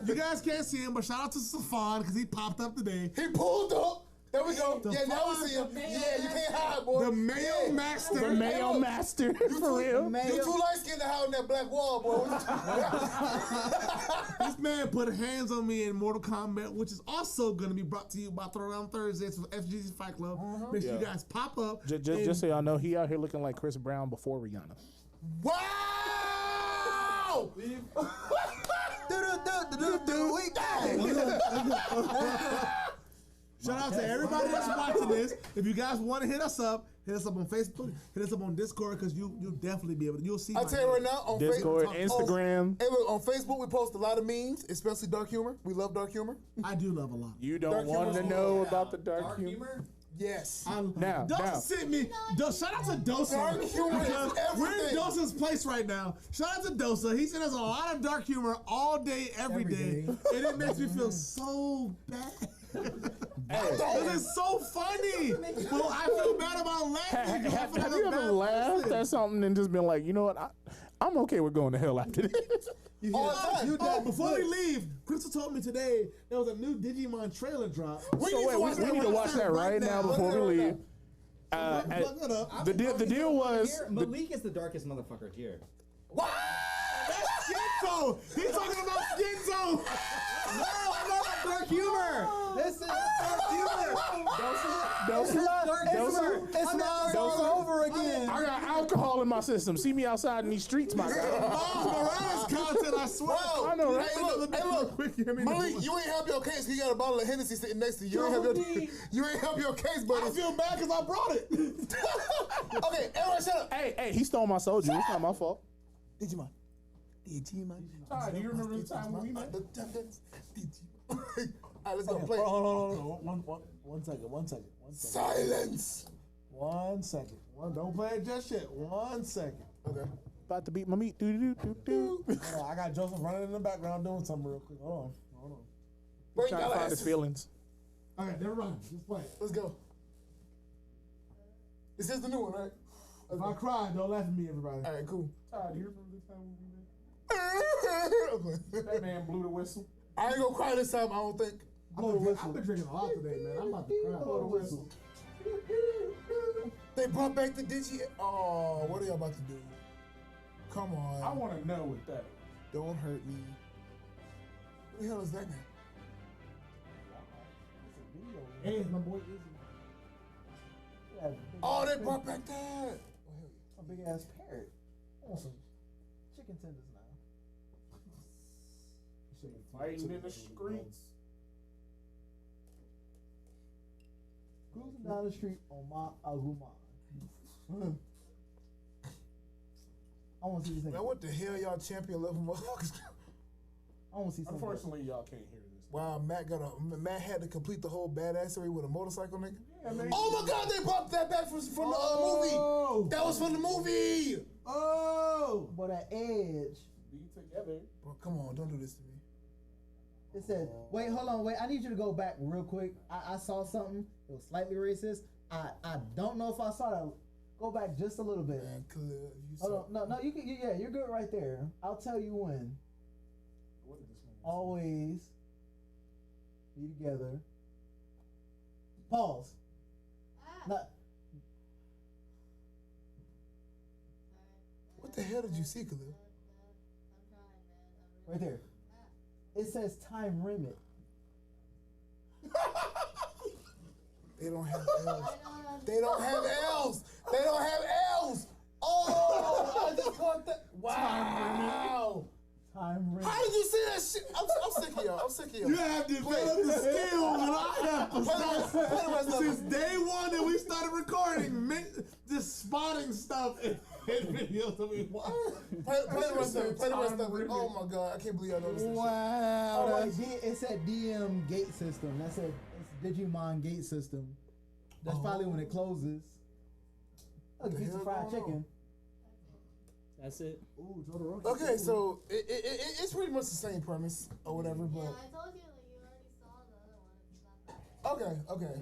you guys can't see him, but shout out to Safan because he popped up today. He pulled up. There we go. The Yeah, now we see him. Yeah, you can't hide, boy. The Mayo Master. The Mayo Master, for real. You too light skinned to hide in that black wall, boy. This man put hands on me in Mortal Kombat, which is also going to be brought to you by Throwdown Thursdays from FGC Fight Club. Make sure you guys pop up. Just so y'all know, he out here looking like Chris Brown before Rihanna. Wow! Shout out to everybody that's watching this. If you guys want to hit us up on Facebook, hit us up on Discord because you'll definitely be able to. You'll see. I'll tell you right now on Discord, Facebook, Instagram. Hey, look, on Facebook we post a lot of memes, especially dark humor. We love dark humor. I do love a lot. You don't Dark want to humor. know about the dark humor? Yes. Now. Dosa sent me. Shout out to Dosa. Dark humor is Because we're in everything. Dosa's place right now. Shout out to Dosa. He sent us a lot of dark humor all day, every day. And it makes me feel so bad. This is so funny. Well, I feel bad about laughing. Have you ever laughed at something and just been like, you know what? I'm okay with going to hell after this. All the time. Before we leave, Crystal told me today there was a new Digimon trailer drop. We We need to watch that right now before we leave. The deal was Malik is the darkest motherfucker here. Wow! That's Shinzo. He's talking about Shinzo. No, I love dark humor. This is dark humor. It's Miles all over again. I alcohol in my system. See me outside in these streets, my guy. Miles Morales content, I swear. Bro, I know, right? Hey, look, Malik, you ain't help your case because you got a bottle of Hennessy sitting next to you. You ain't help your case, buddy. I feel bad because I brought it. Okay, everyone shut up. Hey, he stole my soju. It's not my fault. Digimon. Ty, do you remember the time when we met? All right, let's go play. Hold on. One second. Silence. 1 second. Don't play it just yet. 1 second. Okay. About to beat my meat. Do. Hold on, I got Joseph running in the background doing something real quick. Hold on. Break Trying to find his feelings. All right, never mind. Just play it. Let's go. This is the new one, right? If I cry, don't laugh at me, everybody. All right, cool. Ty, do you remember the time when we met? That man blew the whistle. I ain't gonna cry this time, I don't think. I've been drinking a lot today, man. I'm about to cry. Blow the whistle. They brought back the Digi. Oh, what are y'all about to do? Come on. I want to know what that is. Don't hurt me. What the hell is that now? Hey, it's my boy Izzy. Oh, they brought back that. A big ass parrot. I want some chicken tenders now. Fighting in the streets. Cruising down the street on my Aguma. I want to see this thing. Man, what the hell, y'all champion level motherfuckers? I want to see something. Unfortunately, y'all can't hear this. Wow, Matt had to complete the whole badassery with a motorcycle, nigga. Yeah, man. Oh my God, they brought that back from the movie. That was from the movie. Oh! But that edge. Be together. Bro, come on, don't do this to me. It said, wait, hold on, wait. I need you to go back real quick. I saw something. It was slightly racist. I don't know if I saw that. Go back just a little bit. Man, Khalil, you Hold on. No, you can. Yeah, you're good right there. I'll tell you when. Always be together. Pause. Not, What the hell did you see, Khalil? right there. It says time limit. They don't have L's. They don't have L's. They don't have L's. Oh, I just caught that. Wow. Time limit. How did you see that shit? I'm sick of y'all. I'm sick of y'all. You have developed the skills that I have. Since day one that we started recording, just spotting stuff in videos that we watch. Play the rest of it. Play the rest of it. Oh my God, I can't believe I know this. Wow. Oh, it said DM gate system. That said it's Digimon gate system. That's probably when it closes. Look, pizza fried chicken. That's it. Ooh, Okay, so it's pretty much the same premise or whatever, but. Yeah, I told you like, you already saw the other one. It's not that bad. Okay.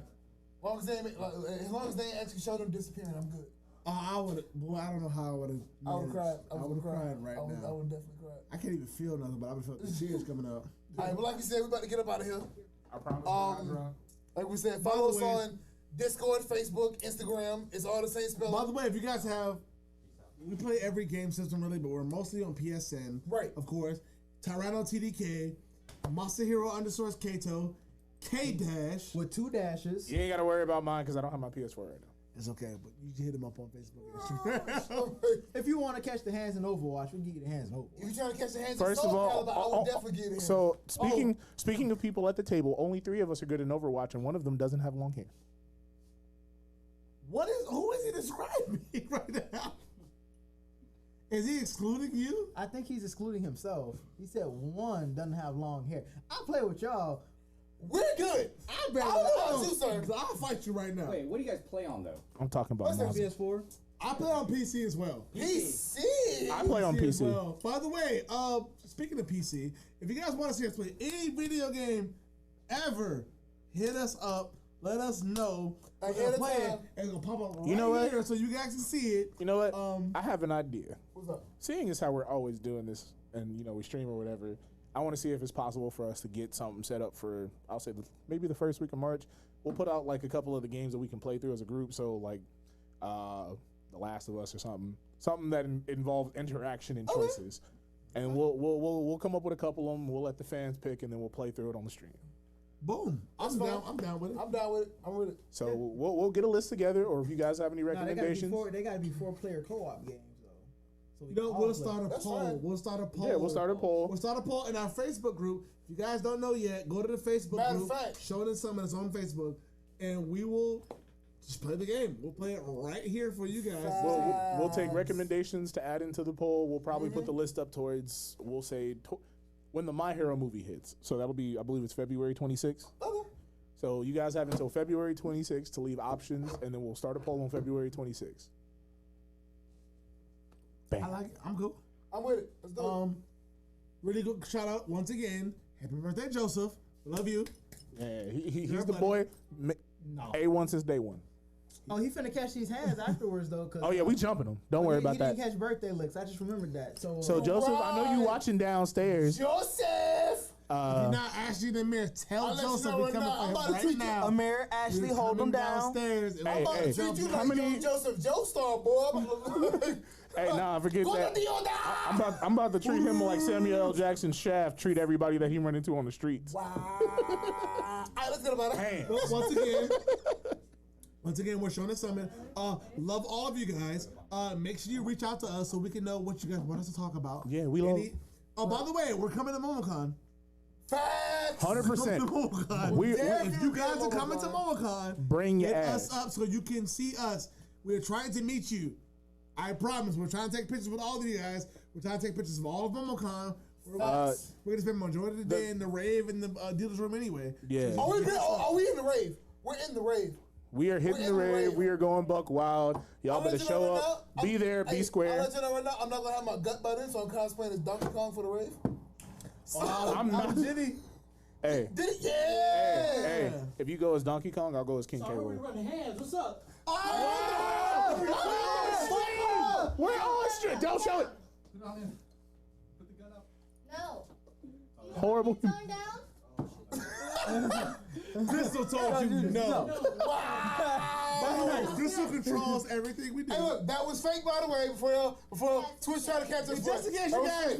As long as they ain't actually show them disappearing, I'm good. I would have. Boy, I don't know how I would have. I would have cried. I would have cried right I now. would definitely cried. I can't even feel nothing, but I would have felt the tears coming out. All right, but like we said, we about to get up out of here. I promise. Like we said, follow us on Discord, Facebook, Instagram. It's all the same spelling. By the way, if you guys have, we play every game system really, but we're mostly on PSN. Right. Of course. Tyranno TDK, Masahiro _ Kato, K-Dash. with 2 dashes. You ain't got to worry about mine because I don't have my PS4 right now. It's okay, but you can hit him up on Facebook. If you want to catch the hands in Overwatch, we can get you the hands in Overwatch. If you're trying to catch the hands First of of Soul all, Calibur, I would definitely get it. So speaking of people at the table, only 3 of us are good in Overwatch, and one of them doesn't have long hair. Who is he describing right now? Is he excluding you? I think he's excluding himself. He said one doesn't have long hair. I play with y'all. We're good. I bet I'll fight you right now. Wait, what do you guys play on though? I'm talking about What's that, Masa. PS4. I play on PC as well. PC. I play on as PC. well. By the way, speaking of PC, if you guys want to see us play any video game ever, hit us up. Let us know. We're Ahead gonna of play it, time. and it's gonna pop up right You know what? here so you guys can see it. You know what? I I have an idea. What's up? Seeing as how we're always doing this, and we stream or whatever, I want to see if it's possible for us to get something set up for, I'll say, maybe the first week of March. We'll put out like a couple of the games that we can play through as a group. So like, The Last of Us or something that involves interaction and choices. And we'll come up with a couple of them. We'll let the fans pick, and then we'll play through it on the stream. Boom. I'm down. I'm down with it. I'm down with it. I'm with it. So we'll get a list together, or if you guys have any Nah, recommendations. they gotta be 4-player co-op games though. So You know, we'll start a poll. fine. We'll start a poll. Yeah, we'll start a poll. We'll start a poll in our Facebook group. If you guys don't know yet, go to the Facebook Matter group. of fact. Shownen Summon is on Facebook, and we will just play the game. We'll play it right here for you guys. We'll take recommendations to add into the poll. We'll probably put the list up towards, we'll say, when the My Hero movie hits. So that'll be, I believe it's February 26th. Okay. So you guys have until February 26th to leave options, and then we'll start a poll on February 26th. Bam. I like it. I'm cool. I'm with it. Let's do it. Really good shout out once again. Happy birthday, Joseph. Love you. Yeah, he's the boy. A1 since day one. Oh, he finna catch these hands afterwards though. Cause, Oh yeah, we jumping him. Don't worry about he that. didn't catch birthday licks. I just remembered that. So Joseph, I know you watching downstairs. Joseph! If you're not Ashley the Mayor, tell I'll let you Joseph know we right coming now. I'm for about him to right treat you. now. Amir, Ashley, We're hold them coming down. downstairs. and Hey, I'm about hey. to treat you How like many- Joseph Joestar, boy. Hey, nah, forget that. I'm about to treat him like Samuel L. Jackson Shaft treat everybody that he run into on the streets. Wow. All right, let's get about it. Well, once again, we're showing this summon. Love all of you guys. Make sure you reach out to us so we can know what you guys want us to talk about. Yeah, we love. Oh, by the way, we're coming to MomoCon. Facts. 100%. If you guys are coming to MomoCon, Bring your hit ass. us up so you can see us. We're trying to meet you. I promise. We're trying to take pictures with all of you guys. We're trying to take pictures of all of MomoCon. We're going to spend majority of the day in the rave in the dealer's room anyway. Yeah. Are we in the rave? We're in the rave. We are hitting the rave. We are going buck wild. Y'all better show up. Be there. Be I'll square. let you know right now, I'm not going to have my gut button, so I'm cosplaying as Donkey Kong for the rave. I'm not. Jimmy. Hey. Did it? Yeah. Hey. If you go as Donkey Kong, I'll go as King K. Sorry, we're running hands. What's up? We're on shit. Don't show it. Put it on in. Put the gun up. No. Horrible. Turn down. Crystal told you no. By the way, Crystal controls everything we do. Hey, look, that was fake, by the way, before Twitch tried to catch us. Just in case you guys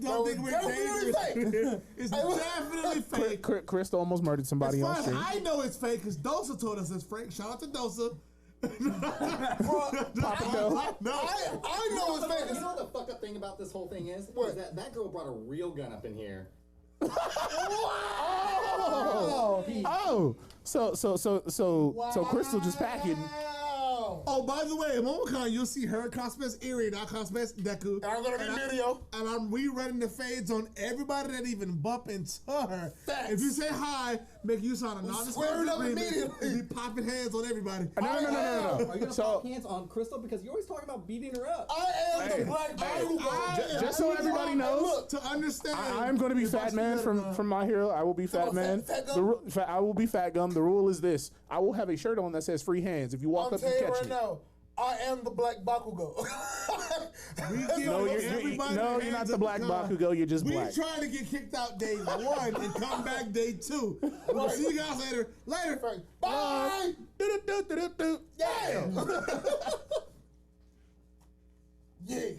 don't think we're dangerous. It's definitely fake. Crystal almost murdered somebody As on far as stream. I know it's fake because Dosa told us it's fake. Shout out to Dosa. Papa Doe. I know it's fake. You know what the fuck up thing about this whole thing is? What? Is that girl brought a real gun up in here. Oh, so Crystal just packing. Oh, by the way, at MomoCon, you'll see her cosplay as Erie, not cosplay as Deku. And I'm gonna be video. And I'm rerunning the fades on everybody that even bump into her. Facts. If you say hi, make use on a square it up non-disclosure immediately. and be popping hands on everybody. No. Are you gonna pop hands on Crystal because you're always talking about beating her up? I am Hey, the black hey, just so everybody knows, To understand, I'm going to be Fat Man from My Hero. I will be Fat Man. I will be Fat Gum. The rule is this: I will have a shirt on that says "Free Hands." If you walk I'm up and telling you catch right me. now, I am the black Bakugo. No, you're not the black Bakugo. You're just We black. trying to get kicked out day 1 and come back day 2. We'll see you guys later. Bye. Do-do-do-do-do-do. Yeah. Yeah.